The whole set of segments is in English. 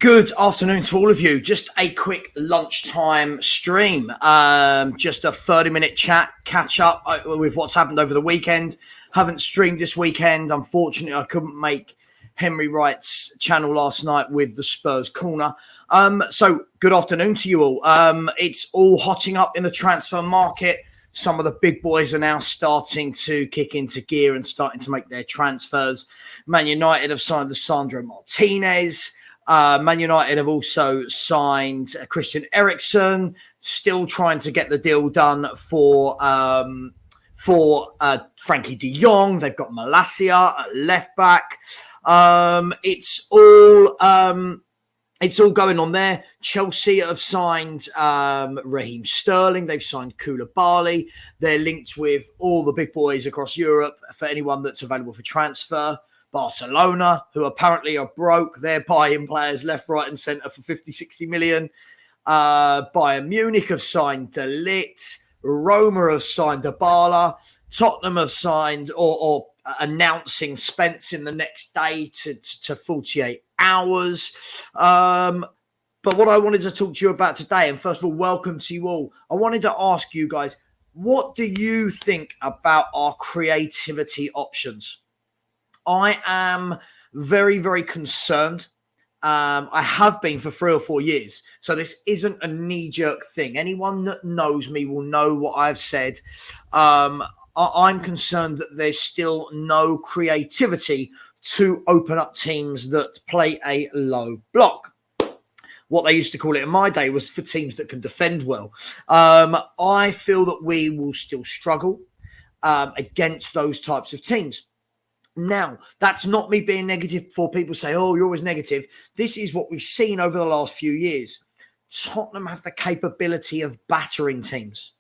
Good afternoon to all of you. Just a quick lunchtime stream. Just a 30-minute chat, catch up with what's happened over the weekend. Haven't streamed this weekend. Unfortunately, I couldn't make Henry Wright's channel last night with the Spurs Corner. So good afternoon to you all. It's all hotting up in the transfer market. Some of the big boys are now starting to kick into gear and starting to make their transfers. Man United have signed Lisandro Martinez. Man United have also signed Christian Eriksen, still trying to get the deal done for Frankie de Jong. They've got Malacia at left back. It's all going on there. Chelsea have signed Raheem Sterling. They've signed Koulibaly. They're linked with all the big boys across Europe for anyone that's available for transfer. Barcelona, who apparently are broke, they're buying players left, right and centre for 50, 60 million. Bayern Munich have signed De Ligt. Roma have signed Dybala. Tottenham have signed or announcing Spence in the next day to 48 hours. But what I wanted to talk to you about today, and first of all, welcome to you all. I wanted to ask you guys, what do you think about our creativity options? I am very, very concerned. I have been for 3 or 4 years. So this isn't a knee-jerk thing. Anyone that knows me will know what I've said. I'm concerned that there's still no creativity to open up teams that play a low block. What they used to call it in my day was for teams that can defend well. I feel that we will still struggle against those types of teams. Now, that's not me being negative for people say, oh, you're always negative. This is what we've seen over the last few years. Tottenham have the capability of battering teams.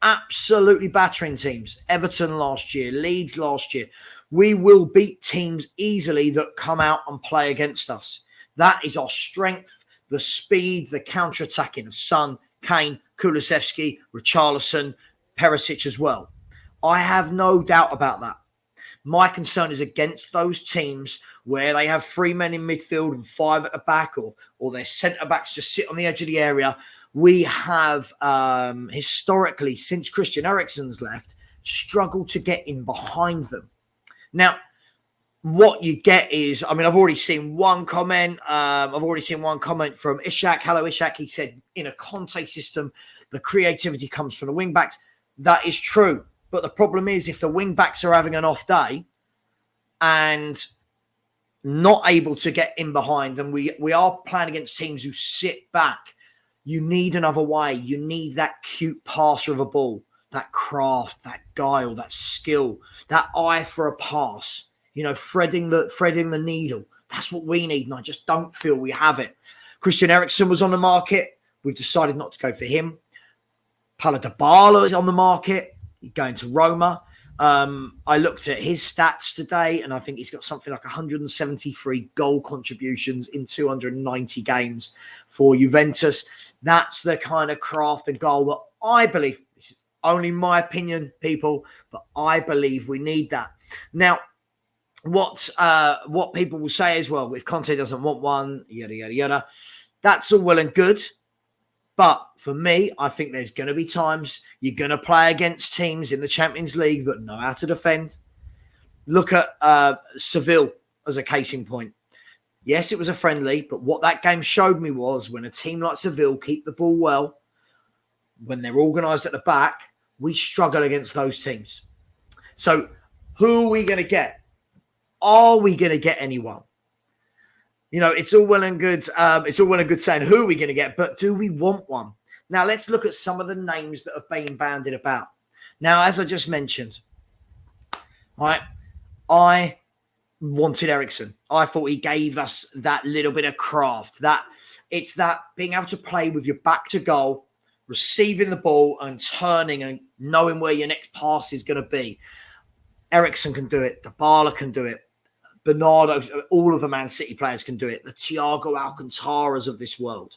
Absolutely battering teams. Everton last year, Leeds last year. We will beat teams easily that come out and play against us. That is our strength, the speed, the counter-attacking of Son, Kane, Kulusevski, Richarlison, Perisic as well. I have no doubt about that. My concern is against those teams where they have 3 men in midfield and 5 at the back, or their centre-backs just sit on the edge of the area. We have historically, since Christian Eriksen's left, struggled to get in behind them. Now, what you get is, I've already seen one comment. From Ishak. Hello, Ishak. He said, in a Conte system, the creativity comes from the wing-backs. That is true. But the problem is if the wing-backs are having an off day and not able to get in behind them, we are playing against teams who sit back. You need another way. You need that cute passer of a ball, that craft, that guile, that skill, that eye for a pass, threading the needle. That's what we need, and I just don't feel we have it. Christian Eriksen was on the market. We've decided not to go for him. Paulo Dybala is on the market. Going to Roma. I looked at his stats today, and I think he's got something like 173 goal contributions in 290 games for Juventus. That's the kind of craft and goal that I believe, this is only my opinion, people, but I believe we need that. Now, what people will say as well, if Conte doesn't want one, yada, yada, yada, that's all well and good. But for me, I think there's going to be times you're going to play against teams in the Champions League that know how to defend. Look at Seville as a case in point. Yes, it was a friendly, but what that game showed me was when a team like Seville keep the ball well, when they're organised at the back, we struggle against those teams. So who are we going to get? Are we going to get anyone? It's all well and good. It's all well and good saying who are we going to get, but do we want one? Now, let's look at some of the names that have been bandied about. Now, as I just mentioned, right, I wanted Eriksen. I thought he gave us that little bit of craft. It's that being able to play with your back to goal, receiving the ball and turning and knowing where your next pass is going to be. Eriksen can do it. Dybala can do it. Bernardo, all of the Man City players can do it. The Thiago Alcantaras of this world.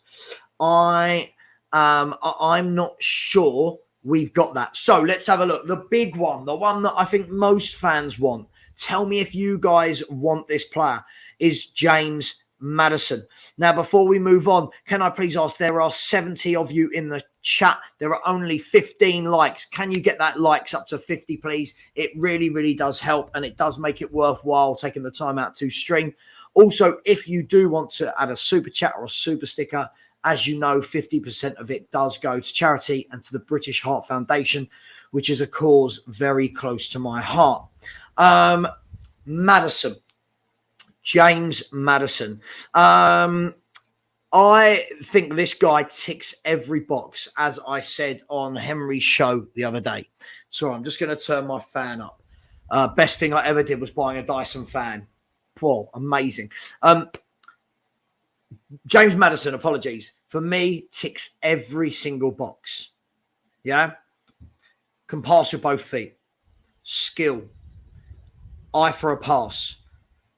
I'm not sure we've got that. So let's have a look. The big one, the one that I think most fans want. Tell me if you guys want this player, is James Maddison. Now, before we move on, can I please ask, there are 70 of you in the chat. There are only 15 likes. Can you get that likes up to 50, please? It really, really does help, and it does make it worthwhile taking the time out to stream. Also, if you do want to add a super chat or a super sticker, as you know, 50% of it does go to charity and to the British Heart Foundation, which is a cause very close to my heart. Maddison. James Maddison. I think this guy ticks every box, as I said on Henry's show the other day. Sorry, I'm just going to turn my fan up. Best thing I ever did was buying a Dyson fan. Whoa, amazing. James Maddison, apologies. For me, ticks every single box. Yeah? Can pass with both feet. Skill. Eye for a pass.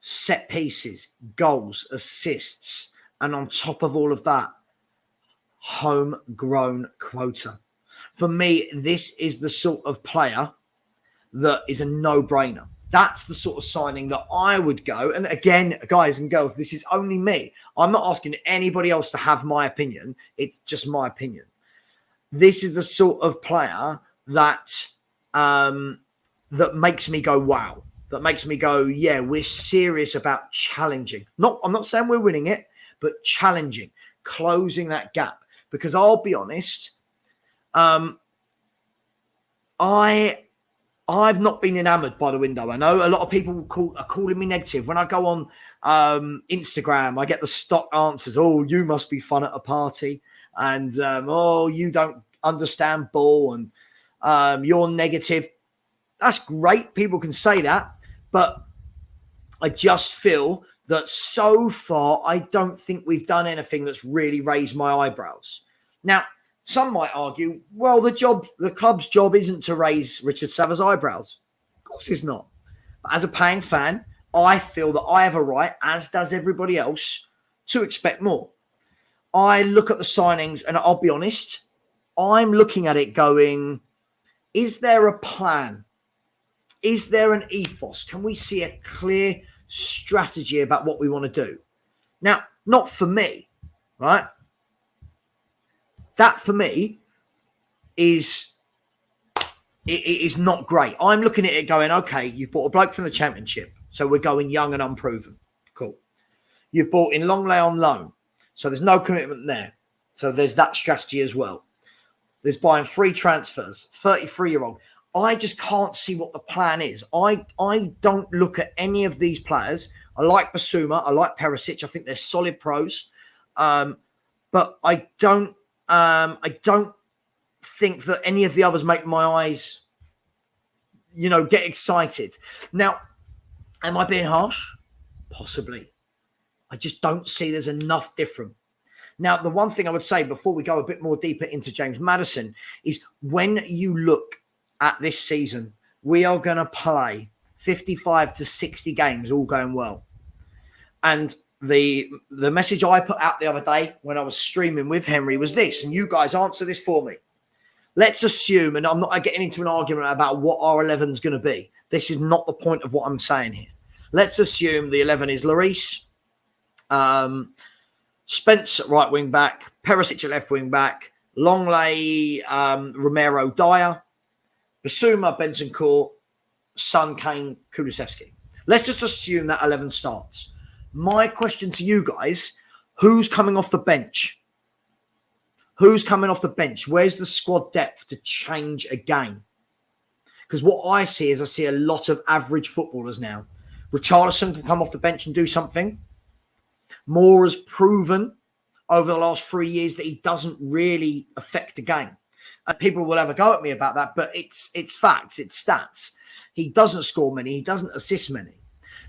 Set pieces, goals, assists, and on top of all of that, homegrown quota. For me, this is the sort of player that is a no-brainer. That's the sort of signing that I would go. And again, guys and girls, this is only me. I'm not asking anybody else to have my opinion. It's just my opinion. This is the sort of player that that makes me go, wow. That makes me go, yeah, we're serious about challenging. I'm not saying we're winning it, but challenging, closing that gap. Because I'll be honest, I've not been enamoured by the window. I know a lot of people are calling me negative. When I go on Instagram, I get the stock answers. Oh, you must be fun at a party. And, oh, you don't understand ball. And you're negative. That's great. People can say that. But I just feel that so far, I don't think we've done anything that's really raised my eyebrows. Now, some might argue, well, the club's job isn't to raise Richard Savva's eyebrows. Of course it's not. But as a paying fan, I feel that I have a right, as does everybody else, to expect more. I look at the signings, and I'll be honest, I'm looking at it going, is there a plan? Is there an ethos? Can we see a clear strategy about what we want to do? Now, not for me, right? That for me is not great. I'm looking at it going, okay, you've bought a bloke from the Championship, so we're going young and unproven. Cool. You've bought in Longley on loan, so there's no commitment there. So there's that strategy as well. There's buying free transfers, 33-year-old. I just can't see what the plan is. I don't look at any of these players. I like Basuma. I like Perisic. I think they're solid pros. But I don't think that any of the others make my eyes, get excited. Now, am I being harsh? Possibly. I just don't see there's enough different. Now, the one thing I would say before we go a bit more deeper into James Maddison is when you look at this season, we are going to play 55 to 60 games, all going well. And the message I put out the other day when I was streaming with Henry was this, and you guys answer this for me. Let's assume, and I'm not getting into an argument about what our 11 is going to be. This is not the point of what I'm saying here. Let's assume the 11 is Lloris, Spence at right wing back, Perisic at left wing back, Longley, Romero, Dyer, Basuma, Bentancur, Son, Kane, Kulusevski. Let's just assume that 11 starts. My question to you guys, who's coming off the bench? Who's coming off the bench? Where's the squad depth to change a game? Because what I see is I see a lot of average footballers now. Richarlison can come off the bench and do something. Moore has proven over the last 3 years that he doesn't really affect the game. And people will have a go at me about that, but it's facts, it's stats. He doesn't score many, he doesn't assist many.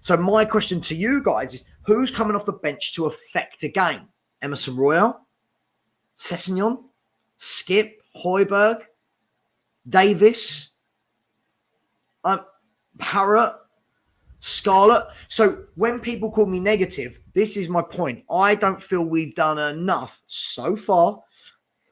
So my question to you guys is, who's coming off the bench to affect a game? Emerson Royal, Sessegnon, Skip, Højbjerg, Davis, Parrott, Scarlett. So when people call me negative, this is my point. I don't feel we've done enough so far.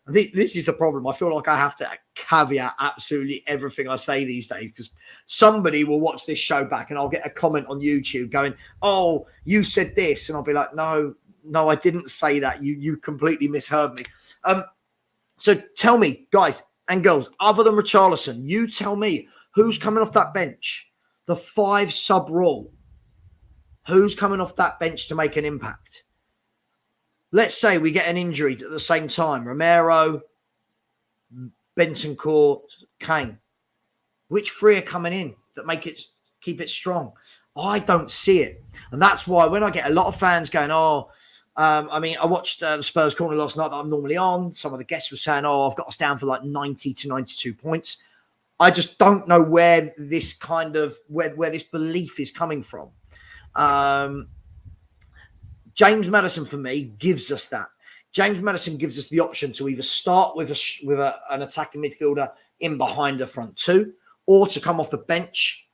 This is the problem. I feel like I have to caveat absolutely everything I say these days, because somebody will watch this show back and I'll get a comment on YouTube going, "Oh, you said this," and I'll be like, "No, I didn't say that. You completely misheard me." So tell me, guys and girls, other than Richarlison, you tell me who's coming off that bench. The 5 sub rule. Who's coming off that bench to make an impact? Let's say we get an injury at the same time. Romero, Bentancur, Kane. Which 3 are coming in that keep it strong? I don't see it. And that's why when I get a lot of fans going, I watched the Spurs Corner last night that I'm normally on. Some of the guests were saying, I've got us down for like 90 to 92 points. I just don't know where this where this belief is coming from. James Maddison, for me, gives us that. James Maddison gives us the option to either start with an attacking midfielder in behind the front 2, or to come off the bench.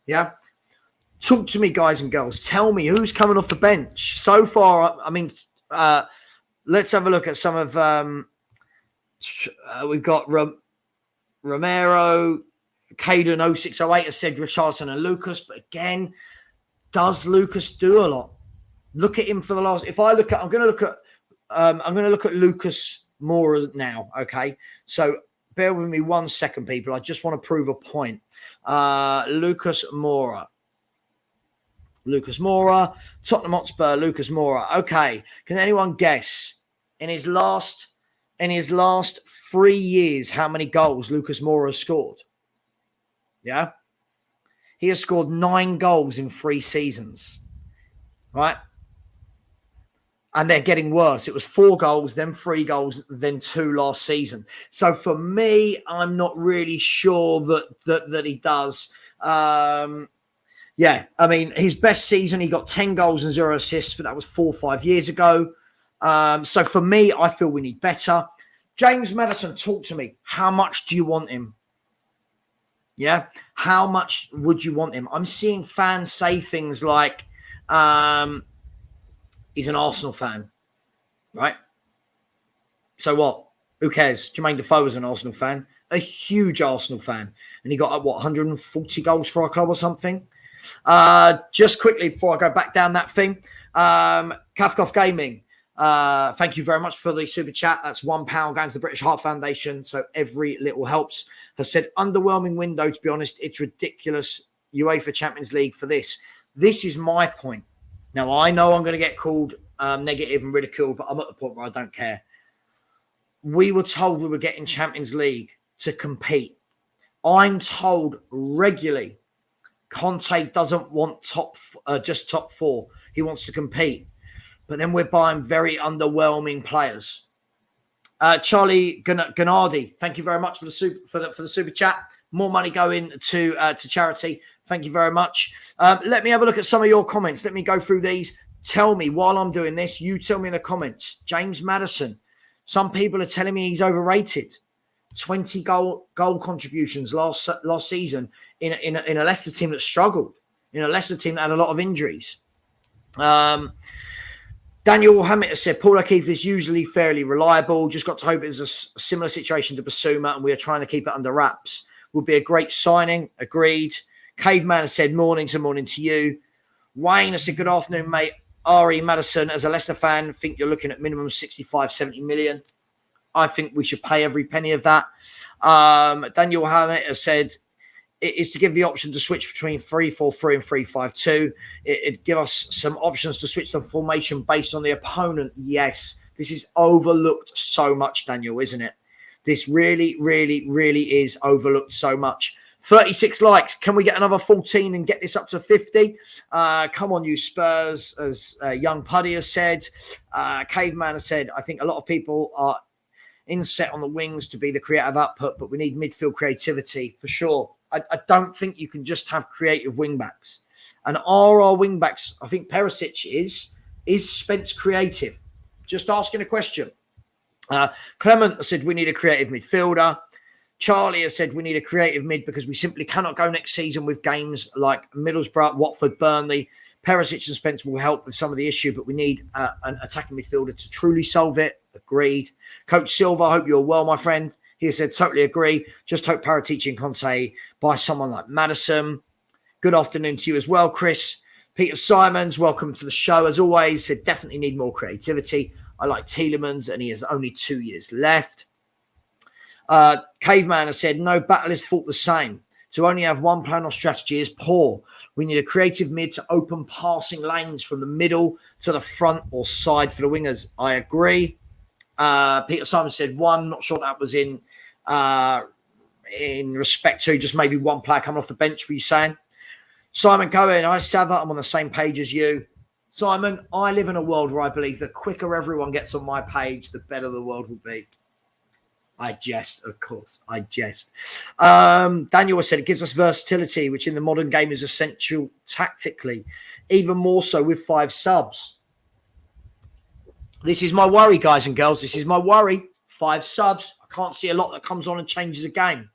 Yeah. Talk to me, guys and girls. Tell me who's coming off the bench. So far, let's have a look at some of... we've got Romero, Caden 0608 has said Richarlison and Lucas. But again, does Lucas do a lot? Look at him for the last... I'm going to look at Lucas Moura now, okay? So bear with me 1 second, people. I just want to prove a point. Lucas Moura, Tottenham Hotspur, Lucas Moura. Okay, can anyone guess in his last 3 years how many goals Lucas Moura has scored? Yeah, he has scored 9 goals in 3 seasons, right? And they're getting worse. It was 4 goals, then 3 goals, then 2 last season. So for me, I'm not really sure that he does. His best season, he got 10 goals and 0 assists, but that was 4 or 5 years ago. So for me, I feel we need better. James Maddison, talk to me. How much do you want him? Yeah? How much would you want him? I'm seeing fans say things like, he's an Arsenal fan, right? So what? Who cares? Jermaine Defoe was an Arsenal fan, a huge Arsenal fan. And he got, 140 goals for our club or something? Just quickly, before I go back down that thing, Kafkoff Gaming, thank you very much for the super chat. That's £1 going to the British Heart Foundation. So every little helps. Has said, underwhelming window, to be honest. It's ridiculous. UEFA Champions League for this. This is my point. Now, I know I'm going to get called negative and ridiculed, but I'm at the point where I don't care. We were told we were getting Champions League to compete. I'm told regularly Conte doesn't want just top 4. He wants to compete. But then we're buying very underwhelming players. Charlie Gennardi, thank you very much for the super chat. More money going to charity. Thank you very much. Let me have a look at some of your comments. Let me go through these. Tell me while I'm doing this. You tell me in the comments. James Maddison. Some people are telling me he's overrated. 20 goal contributions last season in a Leicester team that struggled. In a Leicester team that had a lot of injuries. Daniel Hammett has said, Paul O'Keefe is usually fairly reliable. Just got to hope it's a similar situation to Basuma, and we are trying to keep it under wraps. Would be a great signing. Agreed. Caveman has said, morning to you. Wayne has said, good afternoon, mate. Ari Maddison, as a Leicester fan, think you're looking at minimum 65, 70 million. I think we should pay every penny of that. Daniel Hammett has said, it is to give the option to switch between 3-4-3 and 3-5-2. It'd give us some options to switch the formation based on the opponent. Yes, this is overlooked so much, Daniel, isn't it? This really, really, really is overlooked so much. 36 likes. Can we get another 14 and get this up to 50? Come on, you Spurs, as Young Puddy has said. Caveman has said, I think a lot of people are inset on the wings to be the creative output, but we need midfield creativity for sure. I don't think you can just have creative wing-backs. And are our wing-backs, I think Perisic is Spence creative? Just asking a question. Clement said we need a creative midfielder. Charlie has said we need a creative mid because we simply cannot go next season with games like Middlesbrough, Watford, Burnley. Perisic and Spence will help with some of the issue, but we need an attacking midfielder to truly solve it. Agreed. Coach Silva, I hope you're well, my friend. He said, totally agree. Just hope Paratici and Conte buy someone like Maddison. Good afternoon to you as well, Chris. Peter Simons, welcome to the show. As always, said definitely need more creativity. I like Tielemans, and he has only 2 years left. Caveman has said, no battle is fought the same. To only have one plan or strategy is poor. We need a creative mid to open passing lanes from the middle to the front or side for the wingers. I agree. Peter Simon said one. Not sure that was in respect to just maybe one player coming off the bench. Were you saying? Simon Cohen, hi Savva. I'm on the same page as you. Simon, I live in a world where I believe the quicker everyone gets on my page, the better the world will be. I jest, of course. I jest. Daniel said it gives us versatility, which in the modern game is essential tactically, even more so with 5 subs. This is my worry, guys and girls. This is my worry. 5 subs. I can't see a lot that comes on and changes a game.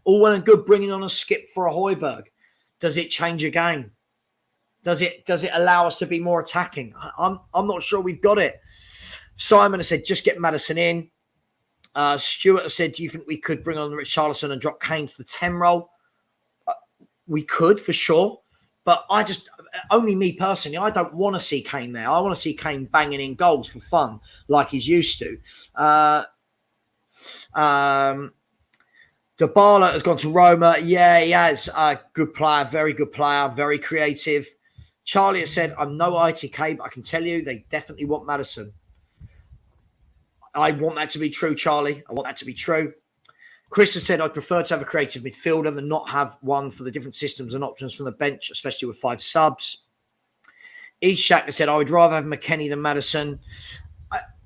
All well and good bringing on a skip for a Højbjerg. Does it change a game? Does it allow us to be more attacking? I'm not sure we've got it. Simon has said just get Maddison in. Stuart has said, do you think we could bring on Richarlison and drop Kane to the 10 role? We could, for sure. But only me personally, I don't want to see Kane there. I want to see Kane banging in goals for fun, like he's used to. Dybala has gone to Roma. Yeah, he has. Good player, very good player, very creative. Charlie has said, I'm no ITK, but I can tell you they definitely want Maddison. I want that to be true, Charlie. I want that to be true. Chris has said, I'd prefer to have a creative midfielder than not have one for the different systems and options from the bench, especially with 5 subs. Ishak has said, I would rather have McKennie than Maddison.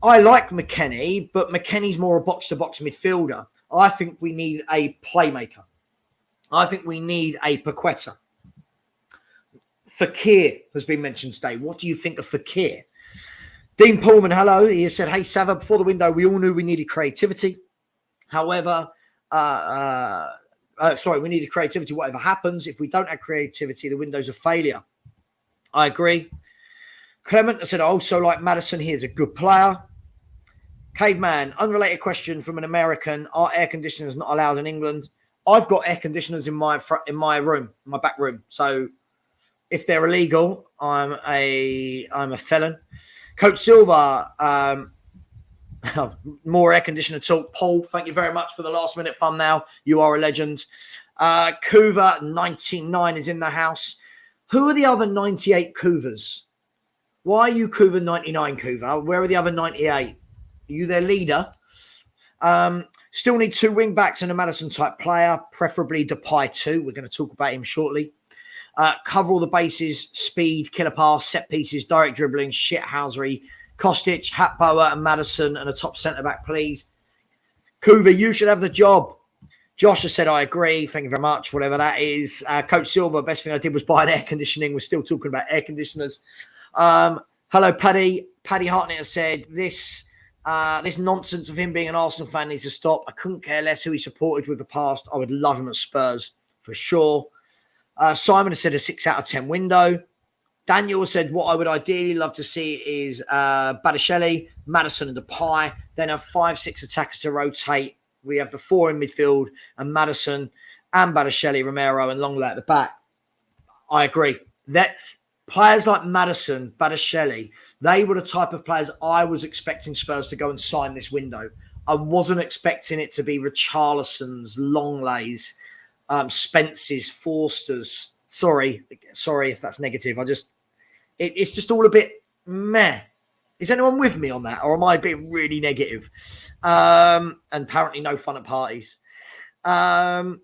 I like McKennie, but McKennie's more a box-to-box midfielder. I think we need a playmaker. I think we need a Paqueta. Fekir has been mentioned today. What do you think of Fekir? Dean Pullman, hello. He has said, hey, Savva, before the window, we all knew we needed creativity. However, we needed creativity, whatever happens. If we don't have creativity, the window's a failure. I agree. Clement has said, I also like Maddison. He is a good player. Caveman, unrelated question from an American. Are air conditioners not allowed in England? I've got air conditioners in my room, my back room. So if they're illegal, I'm a felon. Coach Silva, more air conditioner talk. Paul, thank you very much for the last minute fun now. You are a legend. Kuva 99 is in the house. Who are the other 98 Kuvas? Why are you Kuva 99, Kuva? Where are the other 98? Are you their leader? Still need 2 wing backs and a Maddison type player, preferably Depay too. We're going to talk about him shortly. Cover all the bases, speed, killer pass, set pieces, direct dribbling, shithousery, Kostic, Hatboer and Maddison and a top centre-back, please. Kuva, you should have the job. Josh has said, I agree. Thank you very much, whatever that is. Coach Silva, best thing I did was buy an air conditioning. We're still talking about air conditioners. Hello, Paddy. Paddy Hartnett has said, this nonsense of him being an Arsenal fan needs to stop. I couldn't care less who he supported with the past. I would love him at Spurs, for sure. Simon has said a 6 out of 10 window. Daniel said, what I would ideally love to see is Badiashile, Maddison and Depay. Then have 5-6 attackers to rotate. We have the 4 in midfield and Maddison and Badiashile, Romero and Longley at the back. I agree. That players like Maddison, Badiashile, they were the type of players I was expecting Spurs to go and sign this window. I wasn't expecting it to be Richarlison's, Longleys, Spence's, Forster's. Sorry if that's negative. It's just all a bit meh. Is anyone with me on that? Or am I being really negative? And apparently no fun at parties. Wayne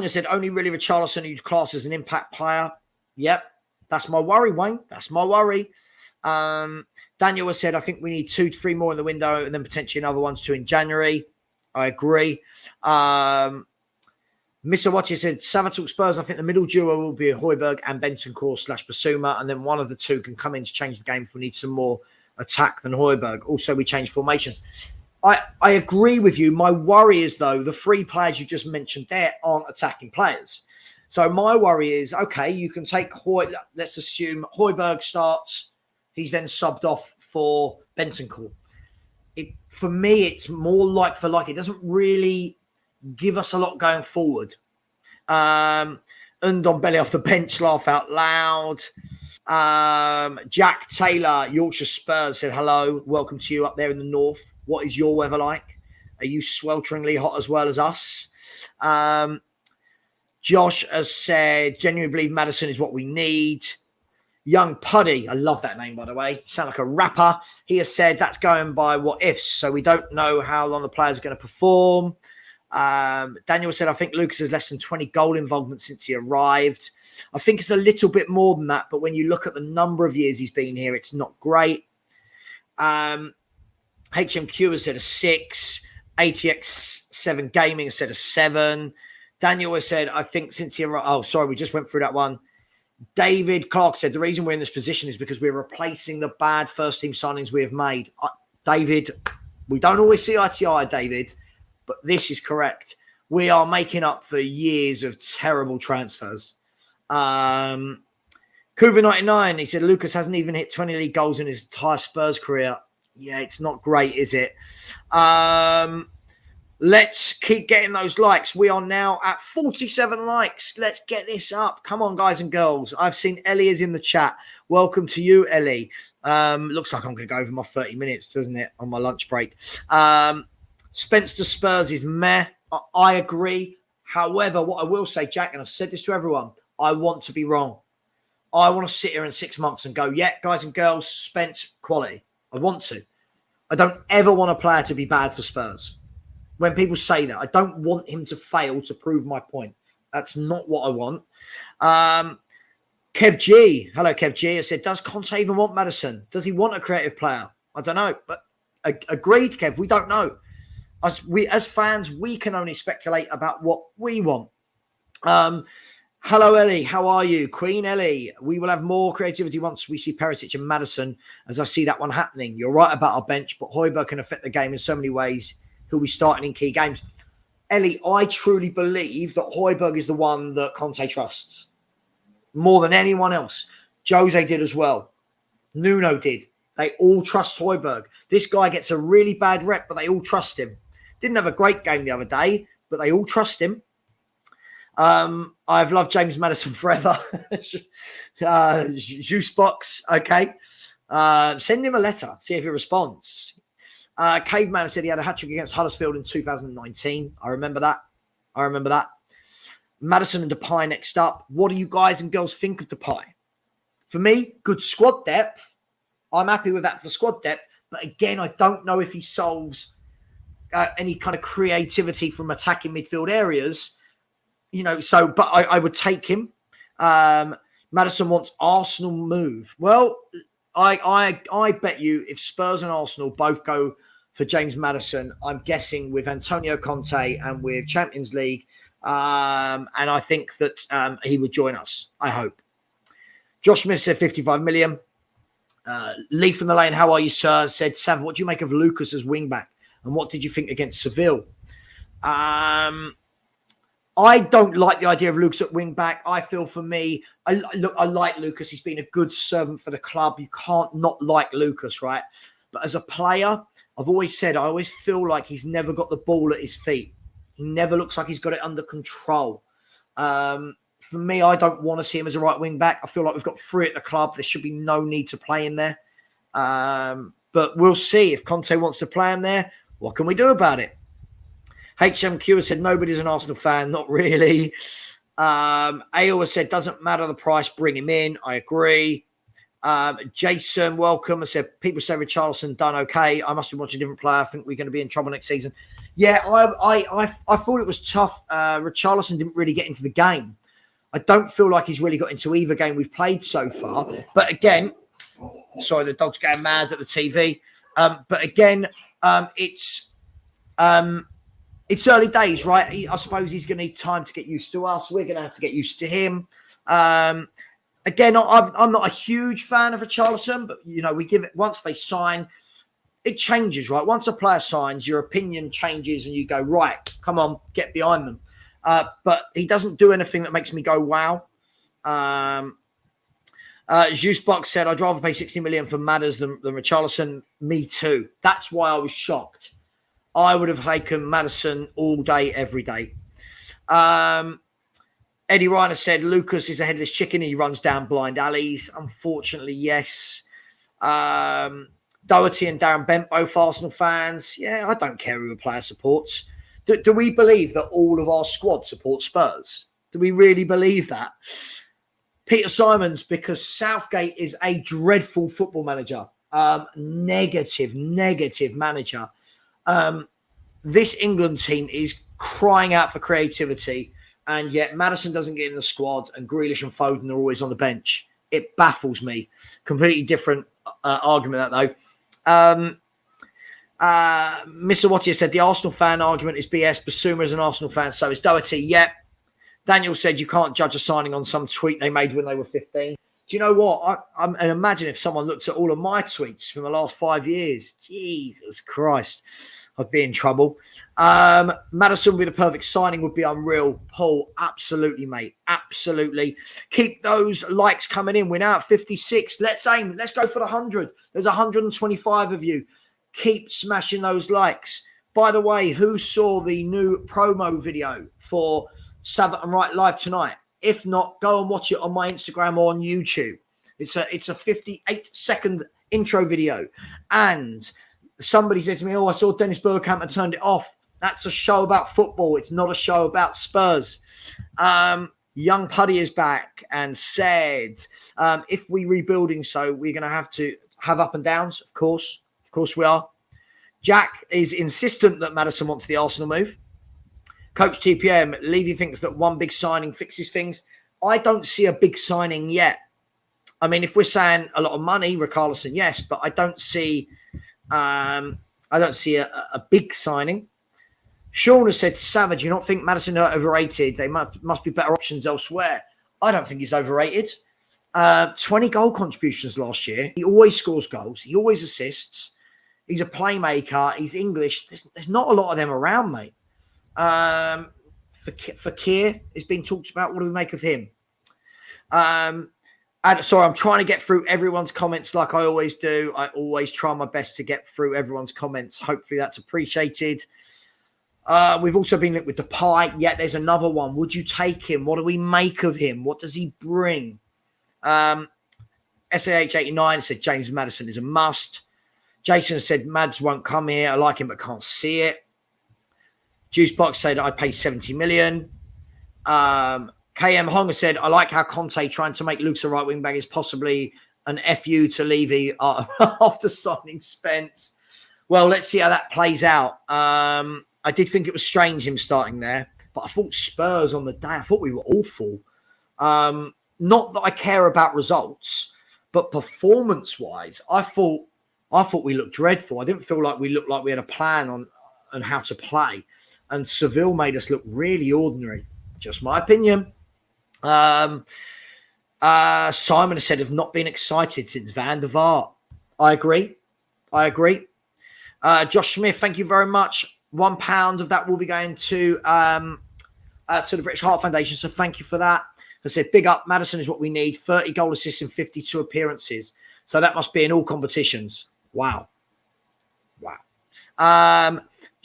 has said, only really Richarlison who's classed as an impact player. Yep. That's my worry, Wayne. That's my worry. Daniel has said, I think we need 2 to 3 more in the window and then potentially another 1 to 2 in January. I agree. Mr. Watcher said, Savva Talks Spurs, I think the middle duo will be Højbjerg and Bentancur / Basuma, and then one of the 2 can come in to change the game if we need some more attack than Højbjerg. Also, we change formations. I agree with you. My worry is, though, the 3 players you just mentioned there aren't attacking players. So my worry is, okay, you can take let's assume Højbjerg starts. He's then subbed off for Bentancur. For me, it's more like for like. It doesn't really give us a lot going forward. And on belly off the bench, laugh out loud. Jack Taylor, Yorkshire Spurs, said hello. Welcome to you up there in the north. What is your weather like? Are you swelteringly hot as well as us? Josh has said, genuinely believe Maddison is what we need. Young Puddy, I love that name, by the way. Sound like a rapper. He has said that's going by what ifs, so we don't know how long the players are going to perform. Daniel said, I think Lucas has less than 20 goal involvement since he arrived. I think it's a little bit more than that, but when you look at the number of years he's been here, it's not great. HMQ has said a 6. ATX7 Gaming has said a 7. Daniel has said, I think since he arrived... Oh, sorry, we just went through that one. David Clark said, the reason we're in this position is because we're replacing the bad first-team signings we have made. David, we don't always see eye to eye, David, but this is correct. We are making up for years of terrible transfers. Cuva99, he said, Lucas hasn't even hit 20 league goals in his entire Spurs career. Yeah, it's not great, is it? Let's keep getting those likes. We are now at 47 likes. Let's get this up. Come on, guys and girls. I've seen Ellie is in the chat. Welcome to you, Ellie. Looks like I'm going to go over my 30 minutes, doesn't it, on my lunch break. Spencer Spurs is meh. I agree. However, what I will say, Jack, and I've said this to everyone, I want to be wrong. I want to sit here in 6 months and go, yeah, guys and girls, Spence, quality. I want to. I don't ever want a player to be bad for Spurs. When people say that, I don't want him to fail to prove my point. That's not what I want. Kev G. Hello, Kev G. I said, does Conte even want Maddison? Does he want a creative player? I don't know. But agreed, Kev. We don't know. As fans, we can only speculate about what we want. Hello, Ellie. How are you? Queen Ellie. We will have more creativity once we see Perisic and Maddison, as I see that one happening. You're right about our bench, but Højbjerg can affect the game in so many ways. He'll be starting in key games. Ellie, I truly believe that Højbjerg is the one that Conte trusts more than anyone else. Jose did as well. Nuno did. They all trust Højbjerg. This guy gets a really bad rep, but they all trust him. Didn't have a great game the other day, but they all trust him. I've loved James Maddison forever. Juice box, okay. Send him a letter, see if he responds. Caveman said he had a hat-trick against Huddersfield in 2019. I remember that. Maddison and Depay next up. What do you guys and girls think of Depay? For me, good squad depth. I'm happy with that for squad depth. But again, I don't know if he solves any kind of creativity from attacking midfield areas. But I would take him. Maddison wants Arsenal move. Well, I bet you if Spurs and Arsenal both go for James Maddison, I'm guessing with Antonio Conte and with Champions League, and I think that he would join us, I hope. Josh Smith said 55 million. Lee from the Lane, how are you, sir? Said, Sav, what do you make of Lucas as wing-back? And what did you think against Seville? I don't like the idea of Lucas at wing-back. I feel for me, I like Lucas. He's been a good servant for the club. You can't not like Lucas, right? But as a player, I've always said, I always feel like he's never got the ball at his feet. He never looks like he's got it under control. For me, I don't want to see him as a right wing back. I feel like we've got 3 at the club. There should be no need to play him there. But we'll see. If Conte wants to play him there, what can we do about it? HMQ has said, nobody's an Arsenal fan. Not really. AO has said, doesn't matter the price, bring him in. I agree. Jason, welcome. I said, people say Richarlison done okay. I must be watching a different player. I think we're going to be in trouble next season. Yeah, I thought it was tough. Richarlison didn't really get into the game. I don't feel like he's really got into either game we've played so far. But again, sorry, the dog's getting mad at the TV. But again, it's early days, right? I suppose he's going to need time to get used to us. We're going to have to get used to him. Again, I'm not a huge fan of Richarlison, but, we give it, once they sign, it changes, right? Once a player signs, your opinion changes and you go, right, come on, get behind them. But he doesn't do anything that makes me go, wow. Juicebox said, I'd rather pay 60 million for Maddison than Richarlison. Me too. That's why I was shocked. I would have taken Maddison all day, every day. Eddie Reiner said, Lucas is a headless chicken. He runs down blind alleys. Unfortunately, yes. Doherty and Darren Bent, both Arsenal fans. Yeah, I don't care who a player supports. Do we believe that all of our squad supports Spurs? Do we really believe that? Peter Simons, because Southgate is a dreadful football manager. Negative manager. This England team is crying out for creativity, and yet Maddison doesn't get in the squad, and Grealish and Foden are always on the bench. It baffles me. Completely different argument, that though. Mr. Wattier said the Arsenal fan argument is BS. Basuma is an Arsenal fan, so is Doherty. Yep. Daniel said you can't judge a signing on some tweet they made when they were 15. Do you know what? I imagine if someone looked at all of my tweets from the last 5 years, Jesus Christ, I'd be in trouble. Maddison would be the perfect signing, would be unreal. Paul, absolutely, mate. Absolutely. Keep those likes coming in. We're now at 56. Let's aim. Let's go for the 100. There's 125 of you. Keep smashing those likes. By the way, who saw the new promo video for Savva and Wright live tonight? If not, go and watch it on my Instagram or on YouTube. It's a 58-second intro video. And somebody said to me, I saw Dennis Bergkamp and turned it off. That's a show about football. It's not a show about Spurs. Young Puddy is back and said, if we rebuilding, so we're going to have up and downs, of course. Of course we are. Jack is insistent that Maddison wants the Arsenal move. Coach TPM, Levy thinks that one big signing fixes things. I don't see a big signing yet. I mean, if we're saying a lot of money, Richarlison, yes, but I don't see a big signing. Sean has said, Savage, you not think Maddison are overrated? They must be better options elsewhere. I don't think he's overrated. 20 goal contributions last year. He always scores goals. He always assists. He's a playmaker. He's English. There's not a lot of them around, mate. Fekir is being talked about. What do we make of him? And sorry, I'm trying to get through everyone's comments like I always do. I always try my best to get through everyone's comments. Hopefully that's appreciated. We've also been linked with Depay. Yeah, there's another one. Would you take him? What do we make of him? What does he bring? SAH89 said James Maddison is a must. Jason said Mads won't come here. I like him but can't see it. Juicebox said, I'd pay 70 million. KM Honga said, I like how Conte trying to make Luke's a right wing back is possibly an FU to Levy after signing Spence. Well, let's see how that plays out. I did think it was strange him starting there, but I thought Spurs on the day, I thought we were awful. Not that I care about results, but performance-wise, I thought we looked dreadful. I didn't feel like we looked like we had a plan on how to play. And Seville made us look really ordinary. Just my opinion. Simon has said, have not been excited since Van der Vaart. I agree. Josh Smith, thank you very much. £1 of that will be going to the British Heart Foundation. So thank you for that. I said, big up. Maddison is what we need. 30 goal assists in 52 appearances. So that must be in all competitions. Wow.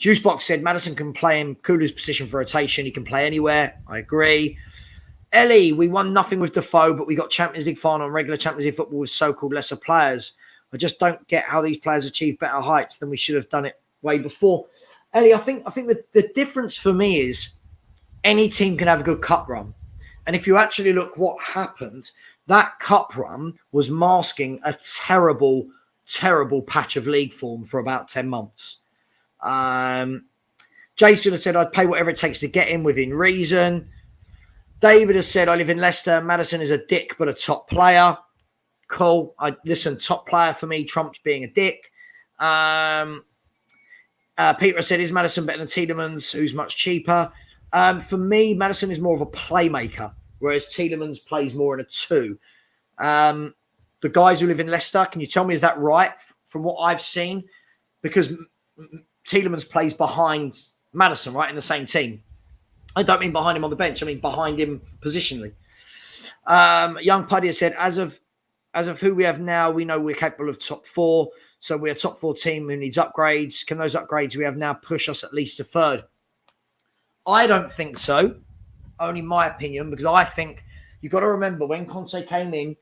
Juicebox said Maddison can play in Kulu's position for rotation. He can play anywhere. I agree. Ellie, we won nothing with Defoe, but we got Champions League final and regular Champions League football with so-called lesser players. I just don't get how these players achieve better heights than we should have done it way before. Ellie, I think the difference for me is any team can have a good cup run. And if you actually look what happened, that cup run was masking a terrible, terrible patch of league form for about 10 months. Jason has said, I'd pay whatever it takes to get in within reason. David has said, I live in Leicester. Maddison is a dick, but a top player. Cool. Listen, top player for me trumps being a dick. Peter has said, is Maddison better than Tielemans, who's much cheaper? For me, Maddison is more of a playmaker, whereas Tielemans plays more in a 2. The guys who live in Leicester, can you tell me, is that right from what I've seen? Because Tielemans plays behind Maddison, right, in the same team. I don't mean behind him on the bench. I mean behind him positionally. Young Puddy has said, as of as of who we have now, we know we're capable of top 4. So we're a top 4 team who needs upgrades. Can those upgrades we have now push us at least a third? I don't think so. Only my opinion, because I think you've got to remember when Conte came in,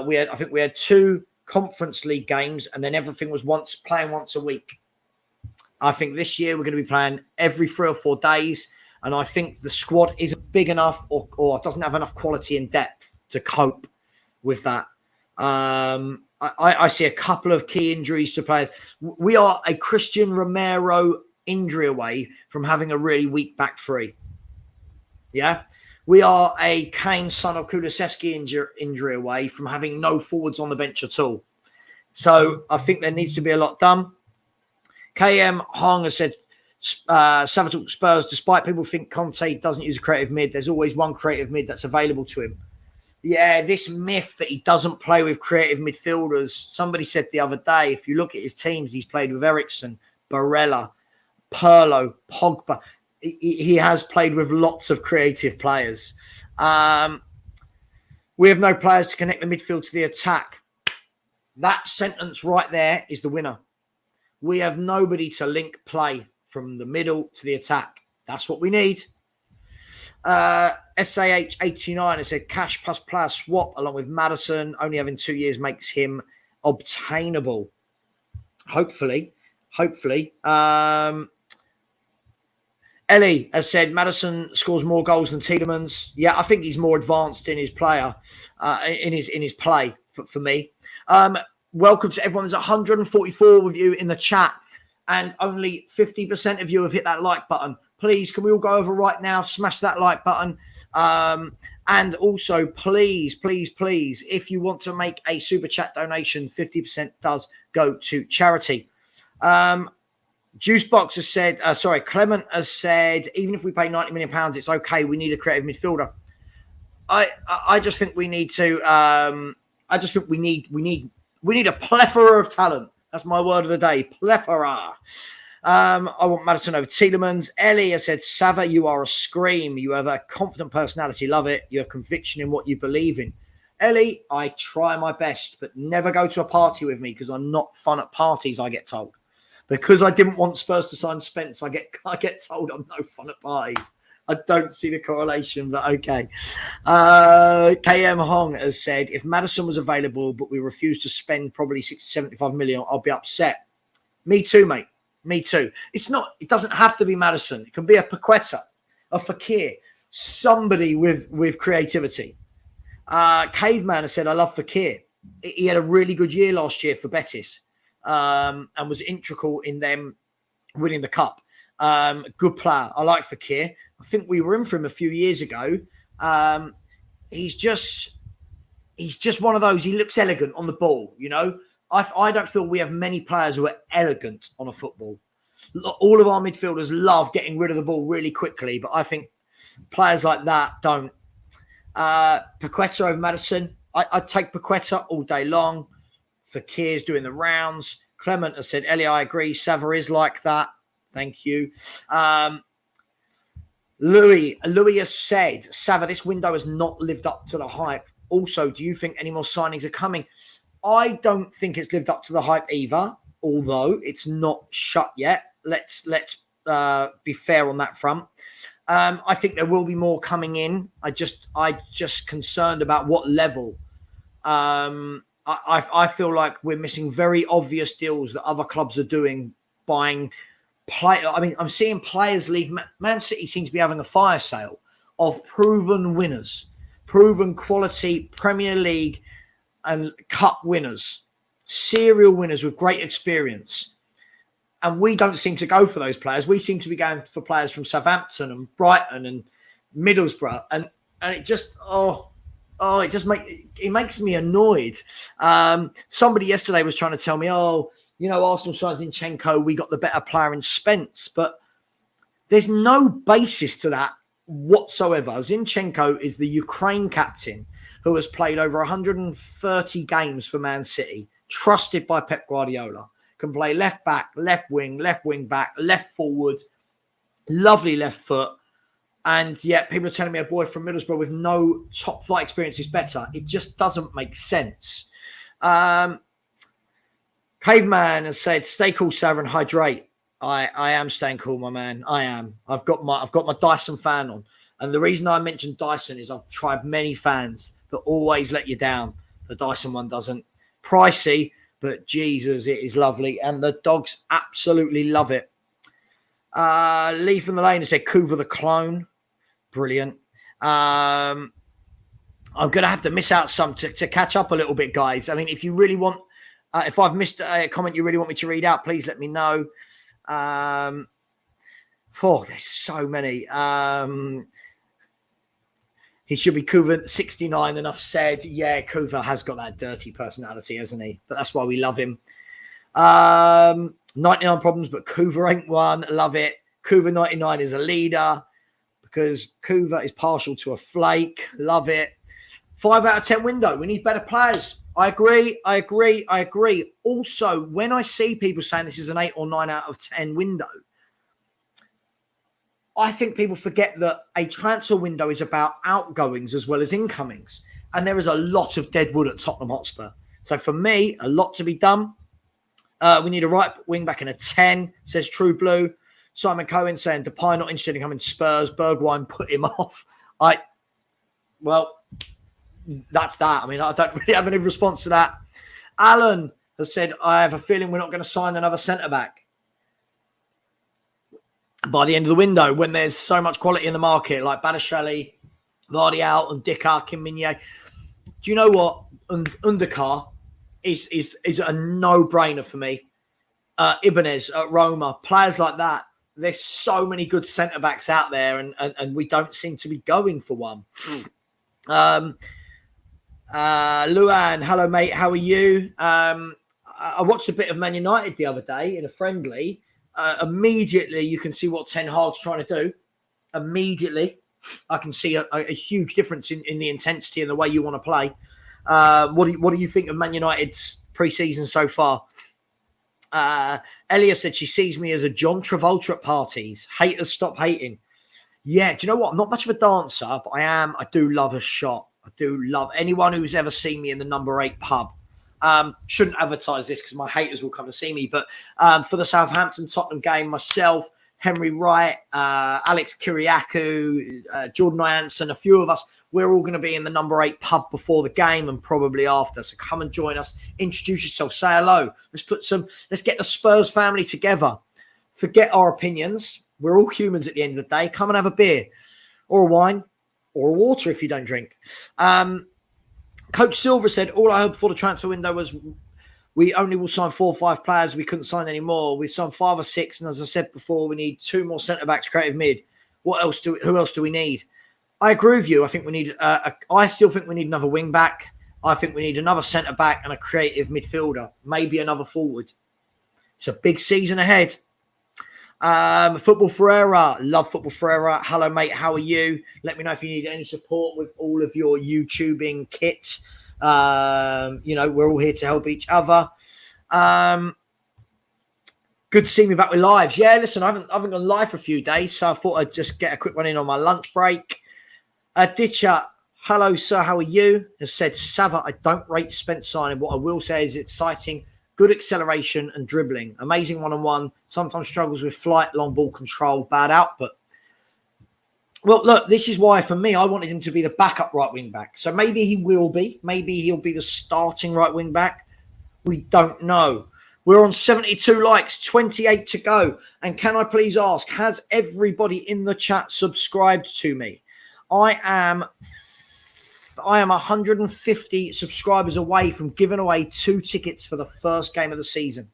we had 2 Conference League games, and then everything was playing once a week. I think this year we're going to be playing every 3 or 4 days, and I think the squad isn't big enough or doesn't have enough quality and depth to cope with that. I see a couple of key injuries to players. We are a Christian Romero injury away from having a really weak back 3. Yeah. We are a Kane, Son or Kulusevski injury away from having no forwards on the bench at all. So I think there needs to be a lot done. KM Hong has said, Savva Talks Spurs, despite people think Conte doesn't use a creative mid, there's always one creative mid that's available to him. Yeah, this myth that he doesn't play with creative midfielders. Somebody said the other day, if you look at his teams, he's played with Eriksen, Barella, Pirlo, Pogba. He has played with lots of creative players. We have no players to connect the midfield to the attack. That sentence right there is the winner. We have nobody to link play from the middle to the attack. That's what we need. SAH89 has said cash plus player swap along with Maddison. Only having 2 years makes him obtainable. Hopefully. Ellie has said Maddison scores more goals than Tielemans. Yeah, I think he's more advanced in his player, in his play for me. Welcome to everyone. There's 144 of you in the chat, and only 50% of you have hit that like button. Please, can we all go over right now? Smash that like button. And also, please, if you want to make a super chat donation, 50% does go to charity. Juicebox has said, Clement has said, even if we pay £90 million, it's okay. We need a creative midfielder. I just think we need to. I just think we need a plethora of talent. That's my word of the day. Plethora. I want Maddison over Tielemans. Ellie has said, Savva, you are a scream. You have a confident personality. Love it. You have conviction in what you believe in. Ellie, I try my best, but never go to a party with me because I'm not fun at parties, I get told. Because I didn't want Spurs to sign Spence, I get told I'm no fun at parties. I don't see the correlation, but okay. KM Hong has said, if Maddison was available, but we refused to spend probably 60, 75 million, I'll be upset. Me too, mate. Me too. It doesn't have to be Maddison. It can be a Paqueta, a Fekir, somebody with creativity. Caveman has said, I love Fekir. He had a really good year last year for Betis. And was integral in them winning the cup. Good player. I like Fekir. I think we were in for him a few years ago. He's just one of those. He looks elegant on the ball, you know. I don't feel we have many players who are elegant on a football. All of our midfielders love getting rid of the ball really quickly, but I think players like that don't. Paqueta over Maddison. I'd take Paqueta all day long. Fekir's doing the rounds. Clement has said, Ellie, I agree. Savva is like that. Thank you. Louis has said, Savva, this window has not lived up to the hype. Also, do you think any more signings are coming? I don't think it's lived up to the hype either, although it's not shut yet. Let's be fair on that front. I think there will be more coming in. I just concerned about what level. I feel like we're missing very obvious deals that other clubs are doing, buying play. I mean, I'm seeing players leave. Man City seems to be having a fire sale of proven winners, proven quality Premier League and cup winners, serial winners with great experience. And we don't seem to go for those players. We seem to be going for players from Southampton and Brighton and Middlesbrough. And it just, it makes me annoyed. Somebody yesterday was trying to tell me, Arsenal signed Zinchenko, we got the better player in Spence. But there's no basis to that whatsoever. Zinchenko is the Ukraine captain who has played over 130 games for Man City, trusted by Pep Guardiola, can play left back, left wing back, left forward, lovely left foot. And yet people are telling me a boy from Middlesbrough with no top flight experience is better. It just doesn't make sense. Caveman has said, "Stay cool, Savva, and hydrate." I am staying cool, my man. I am. I've got my Dyson fan on, and the reason I mentioned Dyson is I've tried many fans that always let you down. The Dyson one doesn't. Pricey, but Jesus, it is lovely, and the dogs absolutely love it. Lee from the Lane has said, "Kuva the clone." Brilliant. I'm going to have to miss out some to catch up a little bit, guys. I mean, if you really want, if I've missed a comment you really want me to read out, please let me know. There's so many. He should be Kuva 69, enough said. Yeah, Kuva has got that dirty personality, hasn't he? But that's why we love him. 99 problems, but Kuva ain't one. Love it. Kuva 99 is a leader because Kuva is partial to a flake. Love it. 5 out of 10 window. We need better players. I agree. Also, when I see people saying this is an 8 or 9 out of 10 window, I think people forget that a transfer window is about outgoings as well as incomings. And there is a lot of dead wood at Tottenham Hotspur. So for me, a lot to be done. We need a right wing back in a 10, says True Blue. Simon Cohen saying Depay not interested in coming to Spurs. Bergwijn put him off. That's that. I mean, I don't really have any response to that. Alan has said, I have a feeling we're not going to sign another centre-back by the end of the window when there's so much quality in the market, like Badiashile, Vardy and Dicker, Kim Min-jae. Do you know what? Undercar is a no-brainer for me. Ibanez at Roma, players like that. There's so many good centre-backs out there, and we don't seem to be going for one. Luan, hello, mate. How are you? I watched a bit of Man United the other day in a friendly. Immediately, you can see what Ten Hag's trying to do. Immediately, I can see a huge difference in the intensity and the way you want to play. What do you think of Man United's pre-season so far? Elia said she sees me as a John Travolta at parties. Haters stop hating. Yeah, do you know what? I'm not much of a dancer, but I do love a shot. I do love anyone who's ever seen me in the number 8 pub. Shouldn't advertise this because my haters will come to see me. But for the Southampton-Tottenham game, myself, Henry Wright, Alex Kiriakou, Jordan Ianson, a few of us, we're all going to be in the number 8 pub before the game and probably after. So come and join us. Introduce yourself. Say hello. Let's get the Spurs family together. Forget our opinions. We're all humans at the end of the day. Come and have a beer or a wine or a water if you don't drink. Coach Silver said, all I heard before the transfer window was we only will sign 4 or 5 players. We couldn't sign any more. We signed 5 or 6. And as I said before, we need 2 more centre-backs, creative mid. Who else do we need? I agree with you. I think we need. I still think we need another wing back. I think we need another centre back and a creative midfielder. Maybe another forward. It's a big season ahead. Football Ferreira, love Football Ferreira. Hello, mate. How are you? Let me know if you need any support with all of your YouTubing kit. We're all here to help each other. Good to see me back with lives. Yeah, listen, I haven't gone live for a few days, so I thought I'd just get a quick one in on my lunch break. Ditcher, hello, sir. How are you? Has said, Savva, I don't rate Spence signing. What I will say is exciting, good acceleration and dribbling. Amazing one-on-one. Sometimes struggles with flight, long ball control, bad output. Well, look, this is why, for me, I wanted him to be the backup right wing back. So maybe he will be. Maybe he'll be the starting right wing back. We don't know. We're on 72 likes, 28 to go. And can I please ask, has everybody in the chat subscribed to me? I am 150 subscribers away from giving away 2 tickets for the first game of the season.